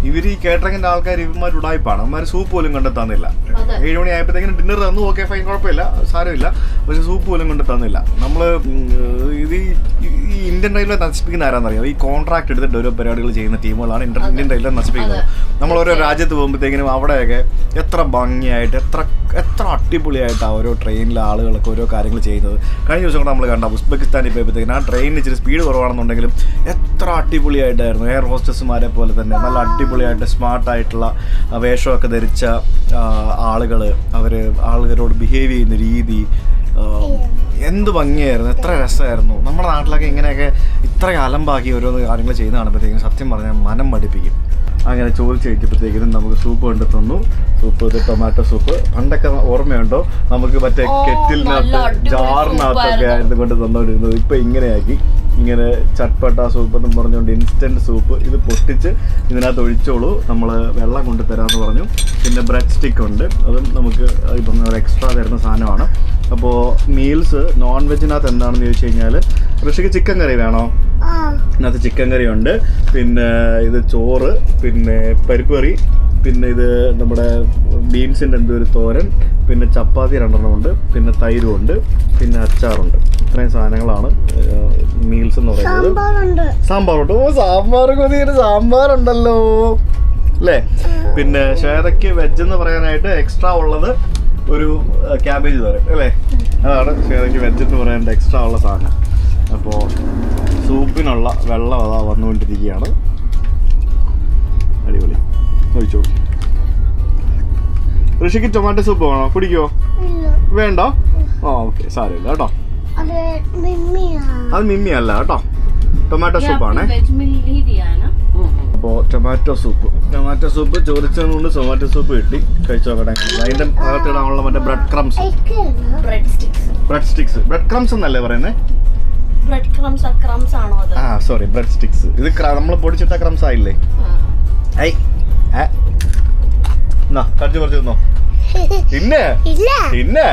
A: ഇവർ ഈ കേറ്ററിങ്ങിൻ്റെ ആൾക്കാർ ഇവന്മാർ ഉടായ്പാണ്. അവന്മാർ സൂപ്പ് പോലും കൊണ്ട് തന്നില്ല. 7 മണി ആയപ്പോഴത്തേക്കിനും ഡിന്നർ തന്നു. ഓക്കെ ഫൈൻ കുഴപ്പമില്ല, സാരമില്ല. പക്ഷെ സൂപ്പ് പോലും കൊണ്ട് തന്നില്ല. നമ്മൾ ഇത് ഈ ഇന്ത്യൻ റെയിൽവേ നശിപ്പിക്കുന്ന ആരാന്നറിയാം? ഈ കോൺട്രാക്ട് എടുത്തിട്ട് ഓരോ പരിപാടികൾ ചെയ്യുന്ന ടീമുകളാണ് ഇന്ത്യൻ റെയിൽവേ നശിപ്പിക്കുന്നത്. നമ്മൾ ഓരോ രാജ്യത്ത് പോകുമ്പോഴത്തേക്കിനും അവിടെയൊക്കെ എത്ര ഭംഗിയായിട്ട് എത്ര അടിപൊളിയായിട്ടാണ് ഓരോ ട്രെയിനിലെ ആളുകളൊക്കെ ഓരോ കാര്യങ്ങൾ ചെയ്യുന്നത്. കഴിഞ്ഞ ദിവസം കൂടെ നമ്മൾ കണ്ട ഉസ്ബെക്കിസ്ഥാനിൽ പോയപ്പോഴത്തേക്കിനും ആ ട്രെയിനിന് ഇച്ചിരി സ്പീഡ് കുറവാണെന്നുണ്ടെങ്കിലും എത്ര അടിപൊളിയായിട്ടായിരുന്നു. എയർ ഹോസ്റ്റസ്മാരെ പോലെ തന്നെ നല്ല അടിപൊളിയായിട്ട് സ്മാർട്ടായിട്ടുള്ള വേഷമൊക്കെ ധരിച്ച ആളുകൾ, ആളുകളോട് ബിഹേവ് ചെയ്യുന്ന രീതി എന്ത് ഭംഗിയായിരുന്നു, എത്ര രസമായിരുന്നു. നമ്മുടെ നാട്ടിലൊക്കെ ഇങ്ങനെയൊക്കെ ഇത്ര അലമ്പാക്കി ഓരോന്ന് കാര്യങ്ങൾ ചെയ്യുന്ന കാണുമ്പോഴത്തേക്കും സത്യം പറഞ്ഞാൽ മനം മടിപ്പിക്കും. അങ്ങനെ ചോദിച്ച് കഴിച്ചപ്പോഴത്തേക്കിനും നമുക്ക് സൂപ്പ് കൊണ്ട് തന്നു. സൂപ്പ് ഇത് ടൊമാറ്റോ സൂപ്പ്. പണ്ടൊക്കെ ഓർമ്മയുണ്ടോ നമുക്ക് മറ്റേ കെറ്റിലിനകത്ത് ജാറിനകത്തൊക്കെ ആയിരുന്നു കൊണ്ട് തന്നോണ്ടിരുന്നത്. ഇപ്പം ഇങ്ങനെയാക്കി. ഇങ്ങനെ ചട്പട്ട സൂപ്പ് എന്നും പറഞ്ഞുകൊണ്ട് ഇൻസ്റ്റൻറ്റ് സൂപ്പ്. ഇത് പൊട്ടിച്ച് ഇതിനകത്ത് ഒഴിച്ചോളൂ, നമ്മൾ വെള്ളം കൊണ്ട് തരാമെന്ന് പറഞ്ഞു. പിന്നെ ബ്രെഡ് സ്റ്റിക്ക് ഉണ്ട്, അതും നമുക്ക് ഇപ്പം ഒരു എക്സ്ട്രാ തരുന്ന സാധനമാണ്. അപ്പോൾ മീൽസ് നോൺ വെജിനകത്ത് എന്താണെന്ന് ചോദിച്ചു കഴിഞ്ഞാൽ, ഋഷിക്ക് ചിക്കൻ കറി വേണോ? ഇതിനകത്ത് ചിക്കൻ കറി ഉണ്ട്. പിന്നെ ഇത് ചോറ്, പിന്നെ പരിപ്പ് കറി, പിന്നെ ഇത് നമ്മുടെ ബീൻസിൻ്റെ എന്തോ ഒരു തോരൻ, പിന്നെ ചപ്പാത്തി 2 ഉണ്ട്, പിന്നെ തൈരും ഉണ്ട്, പിന്നെ അച്ചാറുണ്ട്. ഇത്രയും സാധനങ്ങളാണ് മീൽസ് എന്ന് പറയുന്നത്. സാമ്പാറുണ്ട്. ഓ സാമ്പാർ കൊതിയൊരു സാമ്പാറുണ്ടല്ലോ അല്ലേ? പിന്നെ ശ്വേതയ്ക്ക് വെജ് എന്ന് പറയാനായിട്ട് എക്സ്ട്രാ ഉള്ളത് ഒരു ക്യാബേജ് തോരൻ അല്ലേ? അതാണ് ശ്വേതയ്ക്ക് വെജ് എന്ന് പറയാനായിട്ട് എക്സ്ട്രാ ഉള്ള സാധനം. അപ്പോൾ സൂപ്പിനുള്ള വെള്ളം അതാ വന്നുകൊണ്ടിരിക്കുകയാണ്. അടിപൊളി. ഒഴിച്ചോളൂ. ഋഷിക്ക് ടൊമാറ്റോ സൂപ്പ് വേണോ? കുടിക്കുമോ? വേണ്ട. ഓക്കെ സാരമില്ല കേട്ടോ. അത് മിമ്മി അല്ല കേട്ടോ, ടൊമാറ്റോ സൂപ്പാണേ. അപ്പോൾ ടൊമാറ്റോ സൂപ്പ് ചോദിച്ചതുകൊണ്ട് ടൊമാറ്റോ സൂപ്പ് കിട്ടി. കഴിച്ചു നോക്കട്ടെ. അതിൻ്റെ അകത്തിടാനുള്ള മറ്റേ ബ്രെഡ് ക്രംസ്, ബ്രെഡ് ക്രംസ് എന്നല്ലേ പറയുന്നത്? Sorry bread sticks. ഇത് നമ്മൾ പൊടിച്ചിട്ട ക്രംസ് ആയില്ലേ? കടിച്ചു പറിച്ചു തിന്നോ? പിന്നെ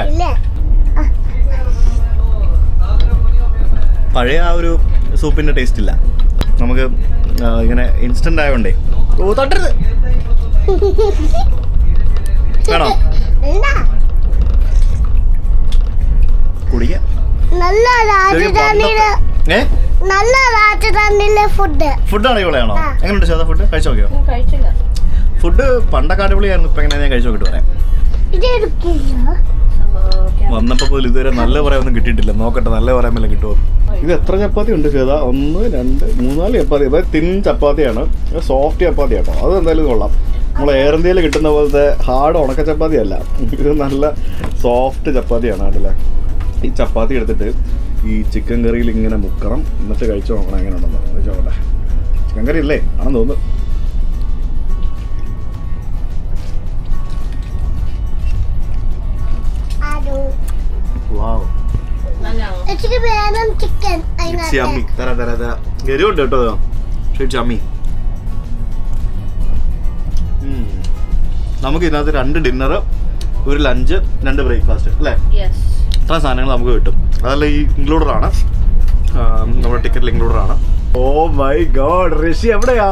A: പഴയ ആ ഒരു സൂപ്പിന്റെ ടേസ്റ്റ് ഇല്ല നമുക്ക്. ഇങ്ങനെ ഇൻസ്റ്റന്റ് ആയോണ്ടേ. ഓ തട്ടരുത്. ആണോ? കുടിക്കാം. ഫുഡാണ് ഇവളെയാണോ? എങ്ങനെയുണ്ട് ചേട്ടാ ഫുഡ്? കഴിച്ചു നോക്കിയോ? ഫുഡ് പണ്ടൊക്കെ അടിപൊളിയായിരുന്നു. ഇപ്പൊ എങ്ങനെ ഞാൻ കഴിച്ചു നോക്കിട്ട് പറയാം. വന്നപ്പോ പോലും ഇതുവരെ നല്ല പറയാനൊന്നും കിട്ടിയിട്ടില്ല. നോക്കട്ടെ നല്ല പറയാൻ വല്ല കിട്ടുമോ. ഇത് എത്ര ചപ്പാത്തി ഉണ്ട് ചേത? 1 2 3 4 ചപ്പാത്തി. അതായത് തിൻ ചപ്പാത്തിയാണ്, സോഫ്റ്റ് ചപ്പാത്തി കേട്ടോ. അത് എന്തായാലും കൊള്ളാം. നമ്മൾ എയർ ഇന്ത്യയിൽ കിട്ടുന്ന പോലത്തെ ഹാർഡ് ഉണക്ക ചപ്പാത്തി അല്ല, ഇത് നല്ല സോഫ്റ്റ് ചപ്പാത്തിയാണ് കേട്ടല്ലേ. ഈ ചപ്പാത്തി എടുത്തിട്ട് ഈ ചിക്കൻ കറിയിൽ ഇങ്ങനെ മുക്കണം, എന്നിട്ട് കഴിച്ചു നോക്കണം എങ്ങനെ ഉണ്ടെന്ന്. കഴിച്ചു നോക്കട്ടെ. ചിക്കൻ കറി അല്ലേ ആണെന്ന് തോന്നുന്നു. എരിവുണ്ട് കേട്ടോ. നമുക്ക് ഇതിനകത്ത് 2 ഡിന്നർ, 1 ലഞ്ച്, 2 ബ്രേക്ക്ഫാസ്റ്റ് അല്ലേ? ഇത്ര സാധനങ്ങൾ നമുക്ക് കിട്ടും. അതെല്ലാം ഈ ഇൻക്ലൂഡഡ് ആണ്. നമ്മുടെ ടിക്കറ്റിൽ ഇൻക്ലൂഡഡ് ആണ്. ഓ മൈ ഗോഡ്, ഋഷി എവിടെയാ?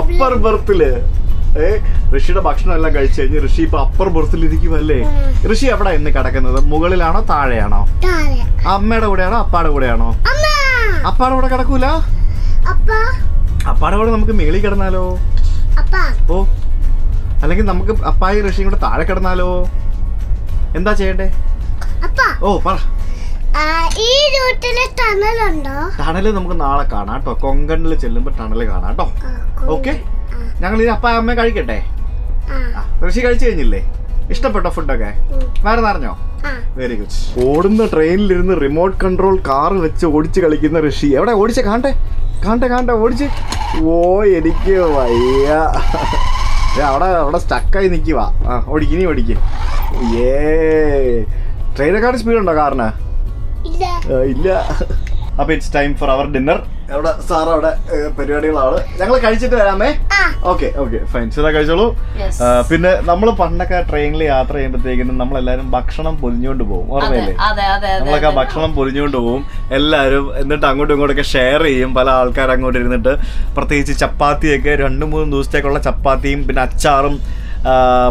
A: അപ്പർ ബർത്തില്. ഋഷിയുടെ ഭക്ഷണം എല്ലാം കഴിച്ചു കഴിഞ്ഞ് ഋഷി ഇപ്പൊ അപ്പർ ബർത്തിൽ ഇരിക്കുമല്ലേ? ഋഷി എവിടെ ഇന്ന് കിടക്കുന്നത്? മുകളിലാണോ താഴെയാണോ? അമ്മയുടെ കൂടെയാണോ അപ്പാടെ കൂടെയാണോ? അപ്പാടെ കൂടെ കിടക്കൂല? അപ്പാടെ കൂടെ നമുക്ക് മേളിൽ കിടന്നാലോ? ഓ, അല്ലെങ്കിൽ നമുക്ക് അപ്പായും ഋഷിയും കൂടെ താഴെ കിടന്നാലോ? എന്താ ചെയ്യണ്ടേ? ഓ പറ.
F: ഈ റൂട്ടില് ടണലുണ്ടോ?
A: ടണല് നമുക്ക് നാളെ കാണാം കേട്ടോ. കൊങ്കണിൽ ചെല്ലുമ്പോ ടണല് കാണാം കേട്ടോ. ഓക്കെ, ഞങ്ങൾ ഇത് അപ്പ അമ്മ കഴിക്കട്ടെ. ഋഷി കഴിച്ചു കഴിഞ്ഞില്ലേ? ഇഷ്ടപ്പെട്ടോ ഫുഡൊക്കെ? വേറെ അറിഞ്ഞോ? Very good. ഓടുന്ന ട്രെയിനിലിരുന്ന് റിമോട്ട് കൺട്രോൾ കാർ വെച്ച് ഓടിച്ച് കളിക്കുന്ന ഋഷി. എവിടെ ഓടിച്ച് കാണട്ടെ കാണട്ടെ കാണട്ടെ ഓടിച്ച്. ഓ എനിക്ക് വയ്യ. അവിടെ സ്റ്റക്കായി നിൽക്കുവാ. ഓടിക്ക്, നീ ഓടിക്ക്. ഏ ട്രെയിനെക്കാട് സ്പീഡുണ്ടോ കാറിന്? ഇല്ല. അപ്പൊ it's time for our dinner. അവിടെ സാർ അവിടെ പരിപാടികളാണ്. ഞങ്ങൾ കഴിച്ചിട്ട് വരാമേ. Okay fine. സുധാ കഴിച്ചോളൂ. പിന്നെ നമ്മൾ പണ്ടൊക്കെ ട്രെയിനിൽ യാത്ര ചെയ്യുമ്പോഴത്തേക്കും നമ്മളെല്ലാരും ഭക്ഷണം പൊതിഞ്ഞുകൊണ്ട് പോകും, ഓർമ്മയില്ലേ? നമ്മളൊക്കെ ഭക്ഷണം പൊതിഞ്ഞുകൊണ്ട് പോകും എല്ലാവരും. എന്നിട്ട് അങ്ങോട്ടും ഇങ്ങോട്ടൊക്കെ ഷെയർ ചെയ്യും. പല ആൾക്കാർ അങ്ങോട്ട് ഇരുന്നിട്ട് പ്രത്യേകിച്ച് ചപ്പാത്തിയൊക്കെ 2-3 ദിവസത്തേക്കുള്ള ചപ്പാത്തിയും പിന്നെ അച്ചാറും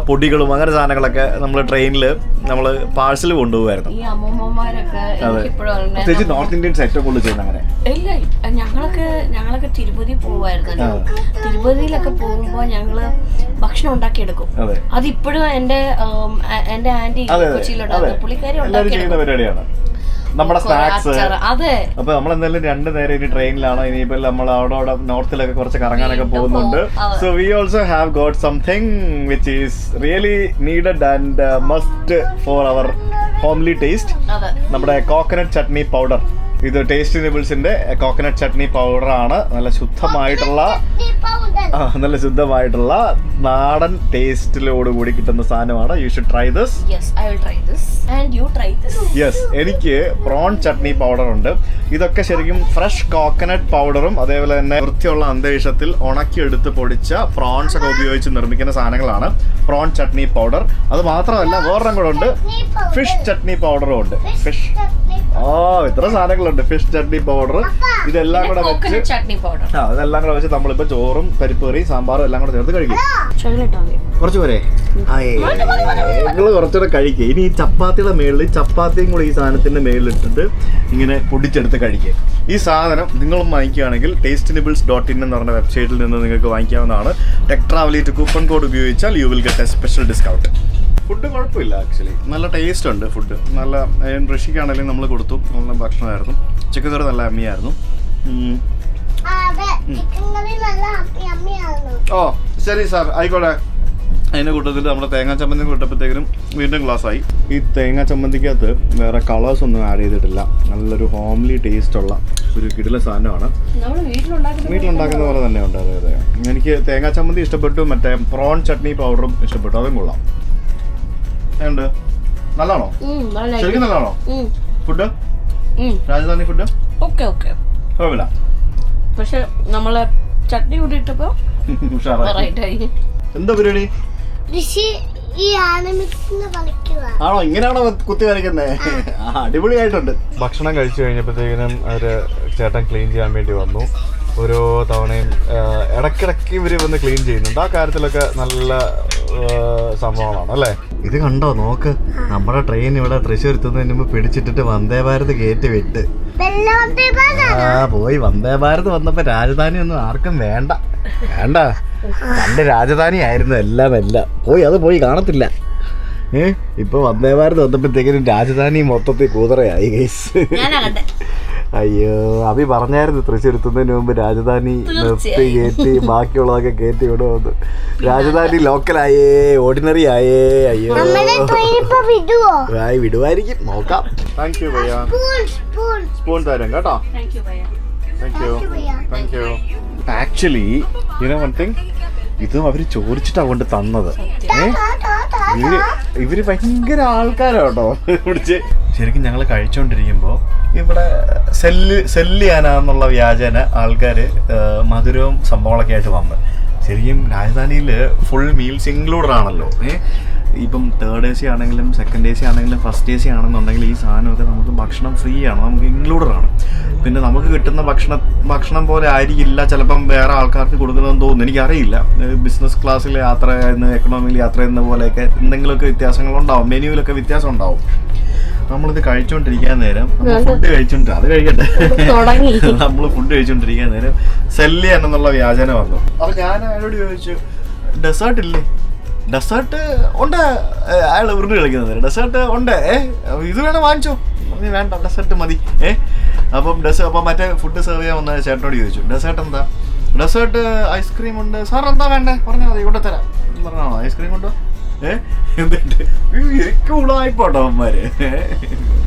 A: പൊടികളും അങ്ങനെ സാധനങ്ങളൊക്കെ നമ്മൾ ട്രെയിനിൽ നമ്മൾ പാഴ്സൽ കൊണ്ടുപോകുമായിരുന്നു. പ്രത്യേകിച്ച് നോർത്ത് ഇന്ത്യൻസ് ഏറ്റവും കൂടുതൽ ചെയ്യുന്ന അങ്ങനെ.
D: ഇല്ല, ഞങ്ങളൊക്കെ തിരുപ്പതി പോവായിരുന്നു. തിരുപ്പതിയിലൊക്കെ പോകുമ്പോ ഞങ്ങള് ഭക്ഷണം ഉണ്ടാക്കിയെടുക്കും. അതിപ്പോഴും എന്റെ ആന്റി കൊച്ചിയിലുണ്ടായിരുന്നു. പുള്ളിക്കാരി
A: ചെയ്യുന്ന പരിപാടിയാണ്. നമ്മുടെ സ്നാക്സ്. അപ്പൊ നമ്മൾ എന്തായാലും 2 നേരം ഇനി ട്രെയിനിലാണ്. ഇനിയിപ്പോ നമ്മൾ അവിടെ നോർത്തിലൊക്കെ കുറച്ച് കറങ്ങാനൊക്കെ പോകുന്നുണ്ട്. So we also have got something which is really needed and must for our homely taste. നമ്മുടെ കോക്കനട്ട് ചട്നി പൗഡർ. ഇത് ടേസ്റ്റി നിബിൾസിന്റെ കോക്കനട്ട് ചട്നി പൗഡർ ആണ്. നല്ല ശുദ്ധമായിട്ടുള്ള നാടൻ ടേസ്റ്റിലോട് കൂടി കിട്ടുന്ന സാധനമാണ്. You should try this. Yes, എനിക്ക് പ്രോൺ ചട്നി പൗഡർ ഉണ്ട്. ഇതൊക്കെ ശരിക്കും ഫ്രഷ് കോക്കനട്ട് പൗഡറും അതേപോലെ തന്നെ വൃത്തിയുള്ള അന്തരീക്ഷത്തിൽ ഉണക്കിയെടുത്ത് പൊടിച്ച പ്രോൺസ് ഒക്കെ ഉപയോഗിച്ച് നിർമ്മിക്കുന്ന സാധനങ്ങളാണ് പ്രോൺ ചട്നി പൗഡർ. അത് മാത്രമല്ല വേറൊരെണ്ണം കൂടെ ഉണ്ട്, ഫിഷ് ചട്നി പൗഡറും ഉണ്ട്. ഫിഷ് ഇത്ര സാധനങ്ങളുണ്ട്. Fish chutney powder. ഇതെല്ലാം കൂടെ വെച്ച് നമ്മളിപ്പോ ചോറും പരിപ്പ് കറി സാമ്പാറും എല്ലാം കൂടെ ചേർത്ത് കഴിക്കും. കുറച്ച് പോരെ? നിങ്ങള് കുറച്ചുകൂടെ കഴിക്കുക. ഇനി ഈ ചപ്പാത്തിയുടെ മേളിൽ ചപ്പാത്തിയും കൂടെ ഈ സാധനത്തിന്റെ മേളിലിട്ടിട്ട് ഇങ്ങനെ പൊടിച്ചെടുത്ത് കഴിക്കുക. ഈ സാധനം നിങ്ങൾ വാങ്ങിക്കുകയാണെങ്കിൽ tastynibles.in എന്ന് പറഞ്ഞ വെബ്സൈറ്റിൽ നിന്ന് നിങ്ങൾക്ക് വാങ്ങിക്കാവുന്നതാണ്. ടെക് ട്രാവലിറ്റ് കൂപ്പൺ കോഡ് ഉപയോഗിച്ചാൽ U will get A special discount. Food കുഴപ്പമില്ല, ആക്ച്വലി നല്ല ടേസ്റ്റ് ഉണ്ട് ഫുഡ്. നല്ല ഋഷിക്കാണെങ്കിലും നമ്മൾ കൊടുത്തു, നല്ല ഭക്ഷണമായിരുന്നു. ചിക്കൻ കറി നല്ല അമ്മിയായിരുന്നു. ഓ ശരി സാർ, ആയിക്കോട്ടെ. അതിൻ്റെ കൂട്ടത്തിൽ നമ്മുടെ തേങ്ങാ ചമ്മന്തി കൂട്ടപ്പോഴത്തേക്കും വീണ്ടും ഗ്ലാസ്സായി. ഈ തേങ്ങാ ചമ്മന്തിക്കകത്ത് വേറെ കളേഴ്സ് ഒന്നും ആഡ് ചെയ്തിട്ടില്ല. നല്ലൊരു ഹോംലി ടേസ്റ്റുള്ള ഒരു കിടില സാധനമാണ്. വീട്ടിലുണ്ടാക്കുന്ന പോലെ തന്നെ ഉണ്ട്. അതെ. എനിക്ക് തേങ്ങാ ചമ്മന്തി ഇഷ്ടപ്പെട്ടു. മറ്റേ പ്രോൺ ചട്നി പൗഡറും ഇഷ്ടപ്പെട്ടു. അതും കൊള്ളാം. ഉണ്ട്. നല്ലതാണോ? ശരിക്കും നല്ലതാണോ ഫുഡ്? രാജധാനി ഫുഡ് കുഴപ്പമില്ല.
D: പക്ഷെ നമ്മളെ ചട്നി കൂട്ടിയിട്ടപ്പോ
A: എന്താ പരിപാടി? ആണോ? ഇങ്ങനെയാണോ കുത്തി വരയ്ക്കുന്നത്? അടിപൊളിയായിട്ടുണ്ട്. ഭക്ഷണം കഴിച്ചു കഴിഞ്ഞപ്പോഴത്തേക്കിനും ഒരു ചേട്ടൻ ക്ലീൻ ചെയ്യാൻ വേണ്ടി വന്നു. ഓരോ തവണയും ഇടയ്ക്കിടയ്ക്ക് ഇവർ വന്ന് ക്ലീൻ ചെയ്യുന്നുണ്ട്. ആ കാര്യത്തിലൊക്കെ നല്ല സംഭവങ്ങളാണ് അല്ലേ? ഇത് കണ്ടോ, നോക്ക്. നമ്മുടെ ട്രെയിൻ ഇവിടെ തൃശ്ശൂർ എത്തുന്നതിന് മുമ്പ് പിടിച്ചിട്ടിട്ട് വന്ദേ ഭാരത് കയറ്റി വിട്ട്. പോയി. വന്ദേ ഭാരത് വന്നപ്പോ രാജധാനി ഒന്നും ആർക്കും വേണ്ട. പണ്ട് രാജധാനി ആയിരുന്നു എല്ലാം. പോയി കാണത്തില്ല. ഇപ്പൊ വന്ദേ ഭാരത് വന്നപ്പോഴത്തേക്കിനും രാജധാനി മൊത്തത്തിൽ കൂതറയായി ഗൈസ്. അയ്യോ, അഭി പറഞ്ഞായിരുന്നു തൃശ്ശൂർ എത്തുന്നതിന് മുമ്പ് രാജധാനി നിർത്തി കയറ്റി ബാക്കിയുള്ളതൊക്കെ കയറ്റി വിടുമെന്ന്. രാജധാനി ലോക്കലായേ, ഓർഡിനറി ആയേ. അയ്യോ, വിടുവായിരിക്കും, നോക്കാം. Thank you ഭയ്യ. സ്പൂൺ തരാം കേട്ടോ. Thank you. Actually one thing, ഇതും അവര് ചോദിച്ചിട്ടാ കൊണ്ട് തന്നത്. ഇവര് ഭയങ്കര ആൾക്കാരാട്ടോ പിടിച്ച്. ശരിക്കും ഞങ്ങൾ കഴിച്ചോണ്ടിരിക്കുമ്പോ ഇവിടെ സെല്ല് ചെയ്യാനാന്നുള്ള വ്യാജേന ആൾക്കാര് മധുരവും സംഭവങ്ങളൊക്കെ ആയിട്ട് വന്ന്. ശരിക്കും രാജധാനിയിൽ ഫുൾ മീൽസ് ഇൻക്ലൂഡഡ് ആണല്ലോ. ഇപ്പം തേർഡ് AC ആണെങ്കിലും സെക്കൻഡ് AC ആണെങ്കിലും ഫസ്റ്റ് AC ആണെന്നുണ്ടെങ്കിൽ ഈ സാധനമൊക്കെ നമുക്ക് ഭക്ഷണം ഫ്രീ ആണ്, നമുക്ക് ഇൻക്ലൂഡഡ് ആണ്. പിന്നെ നമുക്ക് കിട്ടുന്ന ഭക്ഷണം പോലെ ആയിരിക്കില്ല ചിലപ്പം വേറെ ആൾക്കാർക്ക് കൊടുക്കുന്നതെന്ന് തോന്നുന്നു, എനിക്കറിയില്ല. ബിസിനസ് ക്ലാസ്സിൽ യാത്ര ചെയ്യുന്ന എക്കണോമിയിൽ യാത്ര ചെയ്യുന്ന പോലെയൊക്കെ എന്തെങ്കിലുമൊക്കെ വ്യത്യാസങ്ങളുണ്ടാവും, മെനുവിലൊക്കെ വ്യത്യാസം ഉണ്ടാവും. നമ്മളിത് കഴിച്ചുകൊണ്ടിരിക്കാൻ നേരം ഫുഡ് അത് കഴിക്കട്ടെ, നമ്മൾ ഫുഡ് കഴിച്ചുകൊണ്ടിരിക്കാൻ നേരം സെല്ല് എന്നുള്ള വ്യാജന വന്നു. അപ്പോൾ ഞാൻ അയാളോട് ചോദിച്ചു ഡെസേർട്ട് ഇല്ലേ? ഡെസേർട്ട് ഉണ്ട്. അയാൾ ഉരുണ്ട് കളിക്കുന്നത് ഡെസേർട്ട് ഉണ്ട്, ഇത് വേണം വാങ്ങിച്ചോ. വേണ്ട, ഡെസേർട്ട് മതി. അപ്പം മറ്റേ ഫുഡ് സെർവ് ചെയ്യാൻ വന്ന ചേട്ടനോട് ചോദിച്ചു ഡെസേർട്ട് എന്താ? ഡെസേർട്ട് ഐസ്ക്രീം ഉണ്ട്. സാർ എന്താ വേണ്ടേ പറഞ്ഞാൽ മതി, ഇവിടെ തരാം പറഞ്ഞാണോ ഐസ്ക്രീം ഉണ്ടോ? എന്നിട്ട് കൂടായിപ്പോട്ടോ അവന്മാര്,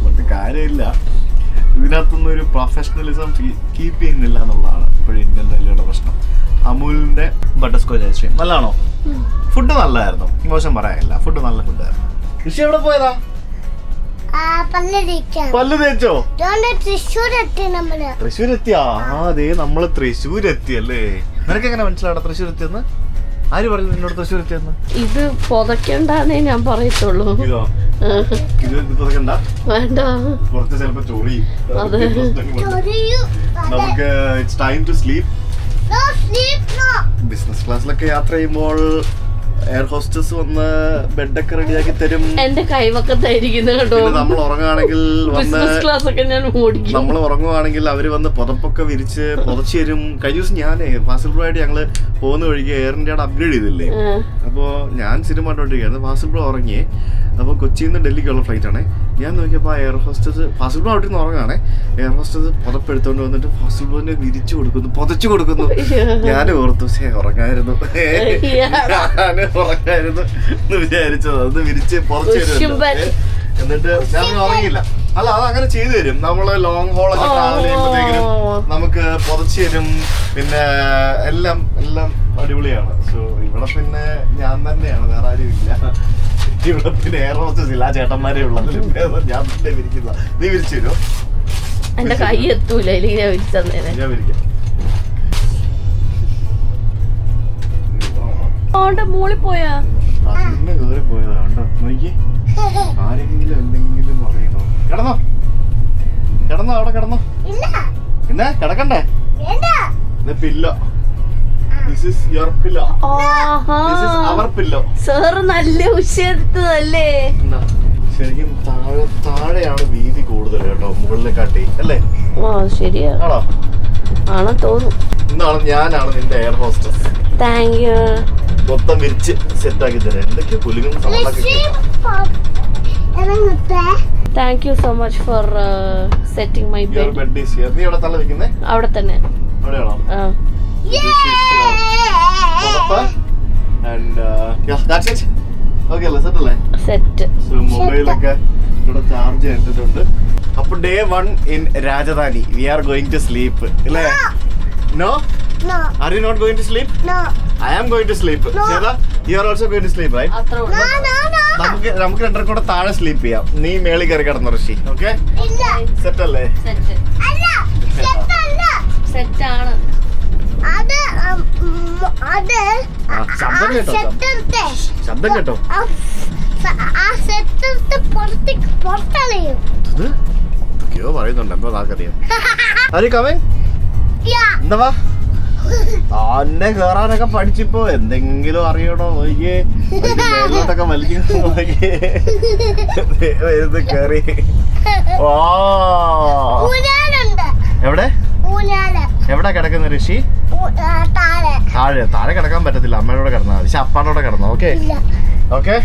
A: മറ്റു കാര്യമില്ല. ഇതിനകത്തൊന്നും ഒരു പ്രൊഫഷണലിസം കീപ്പ് ചെയ്യുന്നില്ല എന്നുള്ളതാണ് ഇപ്പോഴും ഇന്ത്യൻ ഡൽഹിയുടെ പ്രശ്നം. അമൂലിന്റെ ബട്ടർസ്കോച്ച് ഐസ്ക്രീം നല്ലതാണോ? ഫുഡ് നല്ലതായിരുന്നു, മോശം പറയാനില്ല, ഫുഡ് നല്ല ഫുഡായിരുന്നു. ഋഷി എവിടെ പോയതാ? പല്ല് തേച്ചോ? തൃശ്ശൂർ എത്തിയാ? അതെ, നമ്മള് തൃശ്ശൂർ എത്തിയല്ലേ. നിനക്ക് എങ്ങനെ മനസ്സിലാടാ തൃശ്ശൂർ എത്തിയെന്ന്? ആര് പറഞ്ഞു നിന്നോട് തൃശ്ശൂർ എത്തിയെന്ന്? ഇത്
D: പൊതക്കണ്ടെന്നേ ഞാൻ പറയത്തുള്ളൂ.
A: ഇതോ ഇത് പൊതക്കണ്ട,
D: വേണ്ട,
A: പുറത്ത് ചിലപ്പോ ചൊറിയും. നമുക്ക് it's time to sleep. Business ക്ലാസ്സിലൊക്കെ യാത്ര ചെയ്യുമ്പോൾ എയർ ഹോസ്റ്റസ് വന്ന് ബെഡൊക്കെ റെഡിയാക്കി തരും.
D: എന്റെ കൈവക്കത്തായിരിക്കുന്നു കേട്ടോ.
A: നമ്മൾ ഉറങ്ങുകയാണെങ്കിൽ നമ്മൾ ഉറങ്ങുവാണെങ്കിൽ അവര് വന്ന് പുതപ്പൊക്കെ വിരിച്ച് പുതച്ചു തരും. കഴിഞ്ഞ ദിവസം ഞാനേ ഫാസിൽ ബ്രോ ആയിട്ട് ഞങ്ങള് പോകുന്ന വഴിക്ക് എയർ ഇന്ത്യയുടെ അപ്ഗ്രേഡ് ചെയ്തില്ലേ, അപ്പോൾ ഞാൻ സിനിമ കണ്ടോണ്ടിരിക്കുകയായിരുന്നു. ഫാസിൽ ബ്രോ ഉറങ്ങി. അപ്പോൾ കൊച്ചിയിൽ നിന്ന് ഡൽഹിക്കുള്ള ഫ്ലൈറ്റ് ആണേ. ഞാൻ നോക്കിയപ്പോൾ എയർ ഹോസ്റ്റസ് ഫാസിൽ ബ്രോ അവിടെ നിന്ന് ഉറങ്ങാണേ. എയർ ഹോസ്റ്റസ് പുതപ്പെടുത്തോണ്ട് വന്നിട്ട് ഫാസിൽ ബ്രോനെ വിരിച്ചു കൊടുക്കുന്നു, പുതച്ചു കൊടുക്കുന്നു. ഞാൻ ഓർത്തു ഉറങ്ങായിരുന്നു എന്ന് വിചാരിച്ചത്. അത് വിരിച്ച് പുറച്ചു തരും. എന്നിട്ട് ഞാൻ ഉറങ്ങിയില്ല. അല്ല, അത് അങ്ങനെ ചെയ്തു തരും. നമ്മള് ലോങ് ഹോൾ ഒക്കെ ട്രാവൽ ചെയ്യുമ്പോഴത്തേക്കും നമുക്ക് പുറച്ചു തരും. പിന്നെ എല്ലാം അടിപൊളിയാണ്. സോ ഇവിടെ പിന്നെ ഞാൻ തന്നെയാണ്, വേറെ ആരും ഇല്ല. ഇവിടെ പിന്നെ എയർ ഹോസ്റ്റസ് ഇല്ല, ആ ചേട്ടന്മാരെ ഉള്ളത്. ഞാൻ തന്നെ വിരിക്കുന്ന. നീ വിരിച്ചു തരുമോ?
D: എന്റെ കൈ എത്തൂല,
A: ഞാൻ വിരിക്കാം.
D: മോളിൽ പോയാ
A: പിന്നെ കേറി പോയതാ. കണ്ടോ, നോക്കി ആരെങ്കിലും എന്തെങ്കിലും പറയണോ? കിടന്നോ അവിടെ കിടന്നോ. പിന്നെ കിടക്കണ്ടേ? Pillow. This is your pillow. This is our pillow.
D: Sir നല്ല ഉശിരത്തല്ലേ.
A: ശരിക്കും താഴെയാണ് വീതി കൂടുതൽ കേട്ടോ, മുകളിലെ കാട്ടി അല്ലേ?
D: ശരിയാ,
A: ആണോ?
D: ആണോ തോന്നുന്നു.
A: ഇന്നാണ് ഞാനാണ് നിന്റെ എയർ ഹോസ്റ്റസ്.
D: Thank you.
A: മൊത്തം വിരിച്ച് സെറ്റ് ആക്കി തരാം. എന്തൊക്കെയോ കുലുങ്ങും സൗണ്ടൊക്കെ.
D: Thank you so much for setting my bed.
A: Bed is here. നീ എവിടെ തല വെക്കുന്നേ?
D: അവിടെ തന്നെ.
A: അവിടെയാണോ? മൊബൈലൊക്കെ ഇവിടെ ചാർജ് ചെയ്തിട്ടുണ്ട്. അപ്പൊ day 1 in Rajdhani. We are going to sleep അല്ലേ? No? Are you not going to sleep?
F: No.
A: I am going to sleep. Sheda, you are also going to sleep, right? നമുക്ക് രണ്ടര കൂടെ താഴെ സ്ലീപ്പ് ചെയ്യാം. നീ മേളിൽ കയറി കിടന്നു ഋഷി. ഓക്കെ, സെറ്റ് അല്ലേ?
D: സെറ്റ് ആണ്.
A: ശബ്ദം കേട്ടോ? എന്തൊക്കെയോ പറയുന്നുണ്ട്, എന്തോ നാക്കറിയാം. Are you coming? എന്താ തന്നെ കേറാനൊക്കെ പഠിച്ചിപ്പോ എന്തെങ്കിലും അറിയണോ? നോക്കിയേ മേലോട്ടൊക്കെ വലിക്കുന്നു. നോക്കിയേ കേറി. എവിടെ എവിടെ കിടക്കുന്ന ഋഷി? താഴെ കിടക്കാൻ പറ്റത്തില്ല, അമ്മയോടെ കിടന്നാൽ മതി. പക്ഷെ അപ്പാടോടെ കിടന്നോ? Okay okay.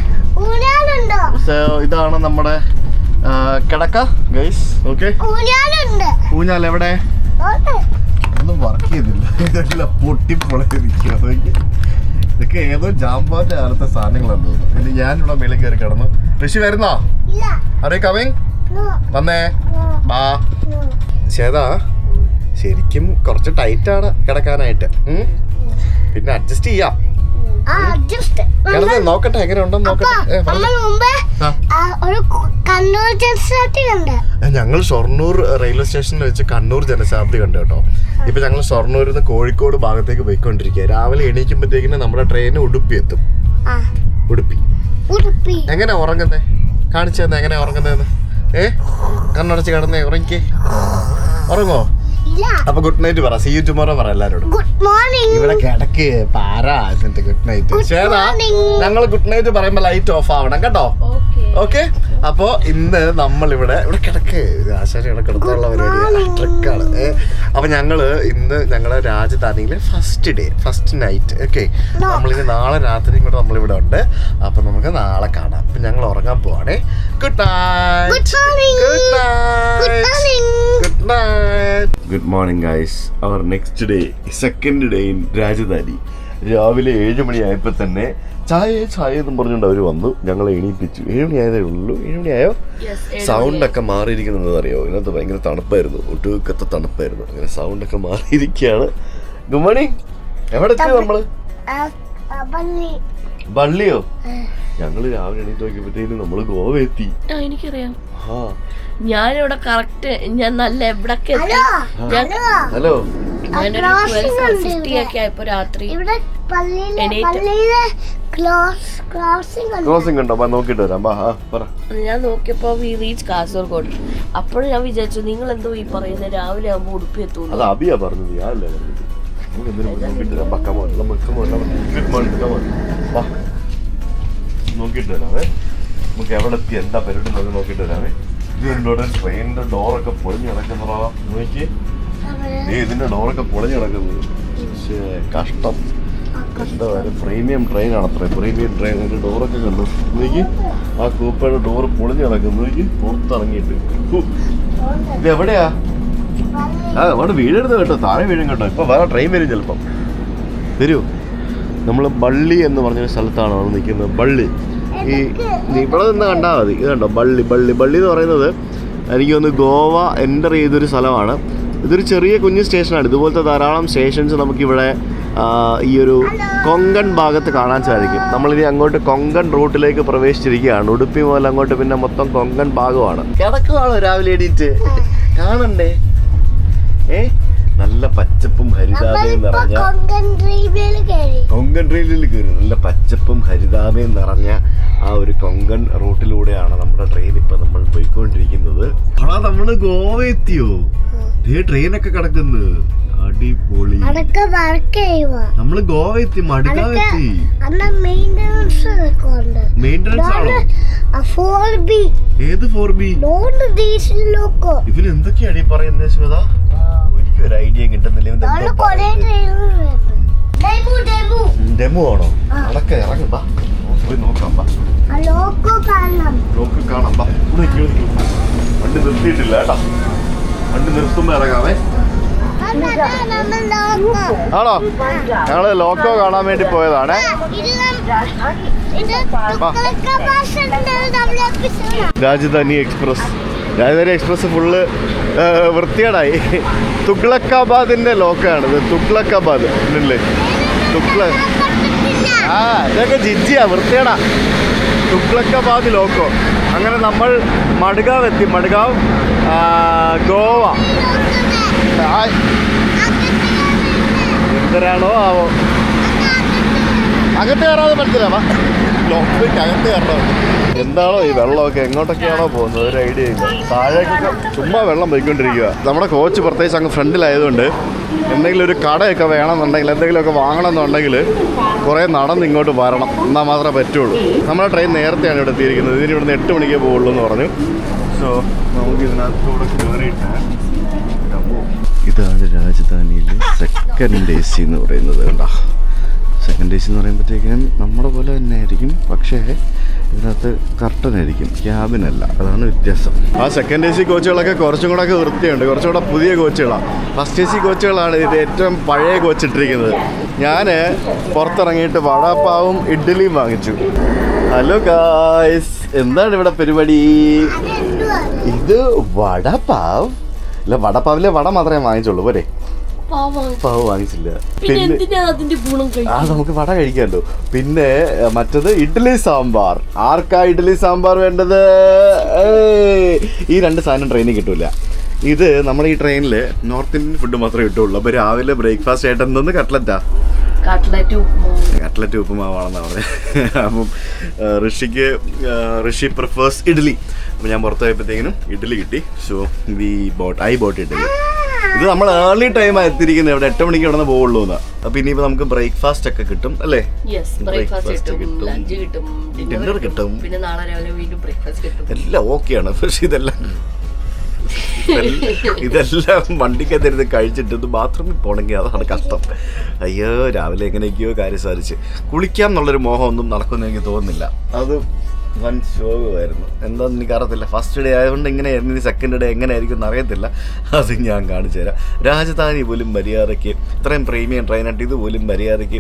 A: ഇതാണ് നമ്മുടെ കിടക്ക ഗൈസ്. ഓക്കെ, ഊഞ്ഞാൽ എവിടെ? ഒന്നും വർക്ക് ചെയ്തില്ല, ഇതെല്ലാം പൊട്ടിപ്പൊളയിരിക്കുക. ഇതൊക്കെ ഏതോ ജാമ്പാന്റെ കാലത്തെ സാധനങ്ങളാണ് തോന്നുന്നു. പിന്നെ ഞാനിവിടെ മേളിൽ കയറി കിടന്നു. ഋഷി വരുന്നോ? അറിയ കമ്മിങ്? വന്നേ ബാ. ശേതാ ശരിക്കും കുറച്ച് ടൈറ്റാണ് കിടക്കാനായിട്ട്. പിന്നെ അഡ്ജസ്റ്റ് ചെയ്യാം. നോക്കട്ടെ എങ്ങനെ ഉണ്ടെന്ന് നോക്കട്ടെ. ഞങ്ങൾ ഷൊർണൂർ റെയിൽവേ സ്റ്റേഷനിൽ വെച്ച് കണ്ണൂർ ജനശതാബ്ദി കണ്ടു കേട്ടോ. ഇപ്പൊ ഞങ്ങൾ ഷൊർണൂരിൽ നിന്ന് കോഴിക്കോട് ഭാഗത്തേക്ക് പോയിക്കൊണ്ടിരിക്കുക. രാവിലെ എണീക്കുമ്പോഴത്തേക്കിന് നമ്മുടെ ട്രെയിൻ ഉടുപ്പി എത്തും. ഉടുപ്പി
F: ഉടുപ്പി.
A: എങ്ങനെ ഉറങ്ങുന്നേ? കാണിച്ചു തന്നെ എങ്ങനെ ഉറങ്ങുന്നതെന്ന്. കണ്ണടച്ച് കിടന്നേ ഉറങ്ങിക്കേ. ഉറങ്ങോ?
F: ഇല്ല.
A: അപ്പൊ ഗുഡ് നൈറ്റ് പറ. സീ യു ടുമോറോ പറ എല്ലാരോടും.
F: Good morning.
A: ഇവിടെ കിടക്ക് പാരാ. Good night. ശേതാ, ഞങ്ങൾ ഗുഡ് നൈറ്റ് പറയുമ്പോ ലൈറ്റ് ഓഫ് ആവണം കേട്ടോ. ഓക്കെ. അപ്പോ ഇന്ന് നമ്മളിവിടെ കിടക്ക് ആശാരി ഇവിടെ കിടന്നുള്ള പരിപാടി ട്രിക്കാണ്. അപ്പൊ ഞങ്ങള് ഇന്ന് ഞങ്ങളെ രാജധാനിയിലെ ഫസ്റ്റ് നൈറ്റ്. ഓക്കെ. നമ്മളിനി നാളെ രാത്രിയും കൂടെ നമ്മളിവിടെ ഉണ്ട്. അപ്പൊ നമുക്ക് നാളെ കാണാം. അപ്പൊ ഞങ്ങൾ ഉറങ്ങാൻ പോവാണേ. Good night. Good morning guys. Our next day, second day in Rajdhani. രാവിലെ 7 മണിയായപ്പോൾ തന്നെ ചായ എന്നും പറഞ്ഞുകൊണ്ട് അവർ വന്നു. ഞങ്ങളെ എണീപ്പിച്ചു. 7 മണിയായതേ ഉള്ളൂ. 7 മണിയായോ? സൗണ്ടൊക്കെ മാറിയിരിക്കുന്നത് അറിയോ? ഇതിനകത്ത് ഭയങ്കര തണുപ്പായിരുന്നു, ഒട്ടുക്കത്തെ തണുപ്പായിരുന്നു. അങ്ങനെ സൗണ്ടൊക്കെ മാറിയിരിക്കുകയാണ്. Good morning. എവിടെ എത്തി നമ്മള്? ബള്ളിയോ? ഞങ്ങള് രാവിലെ എണീറ്റ് നോക്കിയപ്പോഴത്തേനും നമ്മള് ഗോവ എത്തി.
D: എനിക്കറിയാം. ഞാനിവിടെ കറക്റ്റ് ഞാൻ നല്ല എവിടൊക്കെ
A: ഹലോ
D: രാത്രി
A: ക്രോസിംഗ് ഉണ്ടോ? നോക്കിട്ട് വരാം.
D: ഞാൻ നോക്കിയപ്പോ വി റീച്ച് കാസർഗോഡ്. അപ്പോഴും ഞാൻ വിചാരിച്ചു നിങ്ങൾ എന്തോ ഈ പറയുന്നത് രാവിലെ ആകുമ്പോ ഉടുപ്പി എത്തുന്നു.
A: അത് അബിയാ പറഞ്ഞത്, ഞാനല്ലേ പറഞ്ഞത്. നോക്കിട്ട് വരാമേ. നമുക്ക് എവിടെ എത്തി, എന്താ പരിപാടി നമുക്ക് നോക്കിട്ട് വരാമേ. ഇതിൻ്റെ ട്രെയിനിന്റെ ഡോറൊക്കെ പൊളിഞ്ഞു കിടക്കുന്നതാ. നോക്കി, ഇതിന്റെ ഡോറൊക്കെ പൊളിഞ്ഞു കിടക്കുന്നത്. കഷ്ടം. എന്താ പറയുക, പ്രീമിയം ട്രെയിൻ ആണ് അത്ര. പ്രീമിയം ട്രെയിൻ അതിന്റെ ഡോറൊക്കെ കണ്ടു. നോക്കി, ആ കൂപ്പയുടെ ഡോറ് പൊളിഞ്ഞു കിടക്കുന്നു. നോക്കി, പുറത്തിറങ്ങിയിട്ട്. ഇത് എവിടെയാ? അവിടെ വീഴരുത് കേട്ടോ, താഴെ വീഴും കേട്ടോ. ഇപ്പൊ വേറെ ട്രെയിൻ വരും ചിലപ്പം. വരൂ. നമ്മൾ ബള്ളി എന്ന് പറഞ്ഞൊരു സ്ഥലത്താണ് നമ്മൾ നിൽക്കുന്നത്. ബള്ളി ഈ ഇവിടെ നിന്ന് കണ്ടാൽ മതി. ഇത് കണ്ടോ, ബള്ളി എന്ന് പറയുന്നത് എനിക്ക് തോന്നുന്നു ഗോവ എൻ്റർ ചെയ്തൊരു സ്ഥലമാണ്. ഇതൊരു ചെറിയ കുഞ്ഞു സ്റ്റേഷനാണ്. ഇതുപോലത്തെ ധാരാളം സ്റ്റേഷൻസ് നമുക്കിവിടെ ഈ ഒരു കൊങ്കൺ ഭാഗത്ത് കാണാൻ സാധിക്കും. നമ്മളിനി അങ്ങോട്ട് കൊങ്കൺ റൂട്ടിലേക്ക് പ്രവേശിച്ചിരിക്കുകയാണ്. ഉടുപ്പി മുതൽ അങ്ങോട്ട് പിന്നെ മൊത്തം കൊങ്കൺ ഭാഗമാണ്. കിടക്കുവാണോ രാവിലെ എണീറ്റ്? കാണണ്ടേ? നല്ല പച്ചപ്പും ഹരിതാപയും നിറഞ്ഞ കൊങ്കൺ റെയിലിൽ കയറി. നല്ല പച്ചപ്പും ഹരിതാപയും നിറഞ്ഞ ആ ഒരു കൊങ്കൺ റൂട്ടിലൂടെയാണ് നമ്മുടെ ട്രെയിൻ ഇപ്പൊ നമ്മൾ പോയിക്കൊണ്ടിരിക്കുന്നത്. നമ്മള് ഗോവ എത്തിയോ? ട്രെയിനൊക്കെ കിടക്കുന്നു. അടിപൊളി. നമ്മള് ഗോവ എത്തി, മഡ്ഗാവ് എത്തി. മെയിൻ്റനൻസ് ആണോ? ഏത് 4B? ഇവന് എന്തൊക്കെയാണ് ഈ പറയുന്നത് ശ്വേത? ഒരു ഐഡിയ കിട്ടുന്നില്ല. ഡെമോ ആണോ? അതൊക്കെ ഇറങ്ങും. പോയി നോക്കാം. ലോക്ക് കാണാം. വണ്ടി നിർത്തിയിട്ടില്ല കേട്ടാ. വണ്ടി നിർത്തുമ്പോ ഇറങ്ങാമേ. ആണോ? ഞങ്ങള് ലോക്കോ കാണാൻ വേണ്ടി പോയതാണ്. രാജധാനി എക്സ്പ്രസ് ഫുള്ള് വൃത്തികേടായി. തുഗ്ലക്കാബാദിന്റെ ലോക്കാണിത്. തുഗ്ലക്കാബാദ് ഇല്ലേ? ഇതൊക്കെ ജിജിയാ, വൃത്തികേടാ. തുഗ്ലക്കാബാദ് ലോക്കോ. അങ്ങനെ നമ്മൾ മഡ്ഗാവ് എത്തി. മഡ്ഗാവ് ഗോവ. എന്തരാണോ ആവോ. അകത്ത് കയറാതെ പറ്റില്ല. ലോക്കയ്ക്ക് അകത്ത് കയറണോ? എന്താണോ ഈ വെള്ളമൊക്കെ? എങ്ങോട്ടൊക്കെയാണോ പോകുന്നത്? ഒരു ഐഡിയ ഇല്ല. താഴേക്കൊക്കെ ചുമ്മാ വെള്ളം പോയിക്കൊണ്ടിരിക്കുക. നമ്മുടെ കോച്ച് പ്രത്യേകിച്ച് അങ്ങ് ഫ്രണ്ടിലായതുകൊണ്ട് എന്തെങ്കിലും ഒരു കടയൊക്കെ വേണമെന്നുണ്ടെങ്കിൽ, എന്തെങ്കിലുമൊക്കെ വാങ്ങണമെന്നുണ്ടെങ്കിൽ കുറേ നടന്ന് ഇങ്ങോട്ട് വരണം. എന്നാൽ മാത്രമേ പറ്റുള്ളൂ. നമ്മുടെ ട്രെയിൻ നേരത്തെയാണ് ഇവിടെ എത്തിയിരിക്കുന്നത്. ഇതിന് ഇവിടുന്ന് 8 മണിക്കേ പോകുള്ളൂ എന്ന് പറഞ്ഞു. സോ നമുക്ക് ഇതിനകത്തൂടെ കയറിയിട്ട് ഇതാണ് രാജധാനിയിലെ സെക്കൻഡ് AC എന്ന് പറയുന്നത്. കണ്ടോ? സെക്കൻഡ് AC എന്ന് പറയുമ്പോഴത്തേക്കും നമ്മുടെ പോലെ തന്നെ ആയിരിക്കും, പക്ഷേ ഇതിനകത്ത് കർട്ടനായിരിക്കും, ക്യാബിനല്ല. അതാണ് വ്യത്യാസം. ആ സെക്കൻഡ് AC കോച്ചുകളൊക്കെ കുറച്ചും കൂടെ ഒക്കെ വൃത്തിയുണ്ട്. കുറച്ചും കൂടെ പുതിയ കോച്ചുകളാണ്. ഫസ്റ്റ് AC കോച്ചുകളാണ് ഇത് ഏറ്റവും പഴയ കോച്ച് ഇട്ടിരിക്കുന്നത്. ഞാൻ പുറത്തിറങ്ങിയിട്ട് വടാപ്പാവും ഇഡ്ഡലിയും വാങ്ങിച്ചു. ഹലോ ഗായ്സ്, എന്താണ് ഇവിടെ പരിപാടി? ഇത് വടപ്പാവ് അല്ല, വടപ്പാവിലെ വട മാത്രമേ വാങ്ങിച്ചുള്ളൂ. പോരെ, പാവ് വാങ്ങിച്ചില്ല. പിന്നെ നമുക്ക് വട കഴിക്കാമല്ലോ. പിന്നെ മറ്റത് ഇഡ്ഡലി സാമ്പാർ. ആർക്കാ ഇഡ്ഡലി സാമ്പാർ വേണ്ടത്? ഈ 2 സാധനം ട്രെയിനിൽ കിട്ടൂല. ഇത് നമ്മുടെ ഈ ട്രെയിനിൽ നോർത്ത് ഇന്ത്യൻ ഫുഡ് മാത്രമേ കിട്ടുള്ളൂ. അപ്പോൾ രാവിലെ ബ്രേക്ക്ഫാസ്റ്റ് ആയിട്ട് എന്തോന്ന് കട്ട്ലറ്റാ കട്ട്ലറ്റ് ഉപ്പുമാവാണെന്നാണ് പറഞ്ഞത്. അപ്പം ഋഷി പ്രിഫേഴ്സ് ഇഡ്ഡലി. അപ്പോൾ ഞാൻ പുറത്ത് പോയപ്പോഴത്തേക്കിനും ഇഡ്ഡലി കിട്ടി. So I boat idli. ഇത് നമ്മൾ ഏർലി ടൈമാണ് എത്തിയിരിക്കുന്നത്. ഇവിടെ 8 മണിക്ക് ഇവിടെ നിന്ന് പോകുള്ളൂ എന്നാ. അപ്പോൾ ഇനിയിപ്പോൾ നമുക്ക് ബ്രേക്ക്ഫാസ്റ്റ് ഒക്കെ കിട്ടും അല്ലേ? ബ്രേക്ക്ഫാസ്റ്റ് കിട്ടും, ഡിന്നർ കിട്ടും,
D: പിന്നെ നാളെ രാവിലെ വീണ്ടും ബ്രേക്ക്ഫാസ്റ്റ് കിട്ടും.
A: എല്ലാം ഓക്കെയാണ്. പക്ഷെ ഇതെല്ലാം വണ്ടിക്കകത്തിരുന്ന് കഴിച്ചിട്ട് ബാത്റൂമിൽ പോകണമെങ്കിൽ അതാണ് കഷ്ടം. അയ്യോ, രാവിലെ എങ്ങനെയൊക്കെയോ കാര്യം സാധിച്ച് കുളിക്കാം എന്നുള്ളൊരു മോഹമൊന്നും നടക്കുമെന്ന് എനിക്ക് തോന്നുന്നില്ല. അത് വൻ ശോകമായിരുന്നു. എന്താണെന്ന് എനിക്കറിയത്തില്ല. ഫസ്റ്റ് ഡേ ആയതുകൊണ്ട് ഇങ്ങനെയായിരുന്നു. ഇനി സെക്കൻഡ് ഡേ എങ്ങനെയായിരിക്കും എന്നറിയത്തില്ല. അത് ഞാൻ കാണിച്ചു തരാം. രാജധാനി പോലും മര്യാദയ്ക്ക്, ഇത്രയും പ്രീമിയം ട്രെയിനായിട്ട് ഇതുപോലും മര്യാദയ്ക്ക്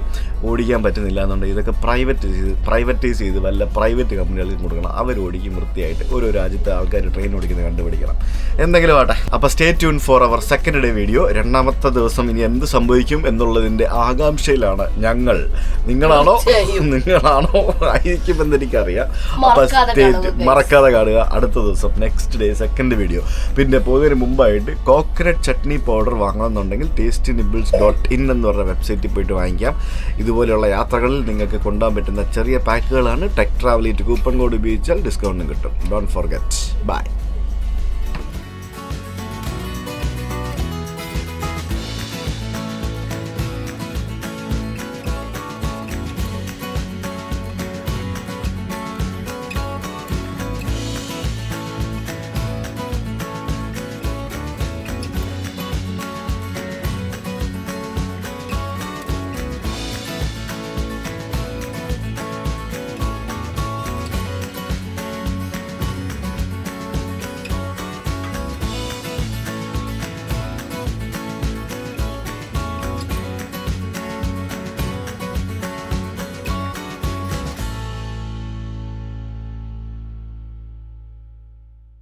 A: ഓടിക്കാൻ പറ്റുന്നില്ല എന്നുണ്ടെങ്കിൽ ഇതൊക്കെ പ്രൈവറ്റൈസ് ചെയ്ത് വല്ല പ്രൈവറ്റ് കമ്പനികൾക്ക് കൊടുക്കണം. അവർ ഓടിക്കും വൃത്തിയായിട്ട്. ഓരോ രാജ്യത്തെ ആൾക്കാർ ട്രെയിൻ ഓടിക്കുന്നത് കണ്ടുപിടിക്കണം. എന്തെങ്കിലും ആട്ടെ. അപ്പോൾ stay tune for our second day video. 2ാമത്തെ ദിവസം ഇനി എന്ത് സംഭവിക്കും എന്നുള്ളതിൻ്റെ ആകാംക്ഷയിലാണ് ഞങ്ങൾ. നിങ്ങളാണോ ആയിരിക്കുമെന്ന് എനിക്കറിയാം. മറക്കാതെ കാണുക. അടുത്ത ദിവസം നെക്സ്റ്റ് ഡേ സെക്കൻഡ് വീഡിയോ. പിന്നെ പോകുന്നതിന് മുമ്പായിട്ട് കോക്കനട്ട് ചട്നി പൗഡർ വാങ്ങണമെന്നുണ്ടെങ്കിൽ tasty-nibbles.in എന്ന് പറഞ്ഞ വെബ്സൈറ്റിൽ പോയിട്ട് വാങ്ങിക്കാം. ഇതുപോലെയുള്ള യാത്രകളിൽ നിങ്ങൾക്ക് കൊണ്ടുപോകാൻ പറ്റുന്ന ചെറിയ പാക്കുകളാണ്. ടെക് ട്രാവലിറ്റ് കൂപ്പൺ കോഡ് ഉപയോഗിച്ചാൽ ഡിസ്കൗണ്ടും കിട്ടും. Don't forget. ബൈ.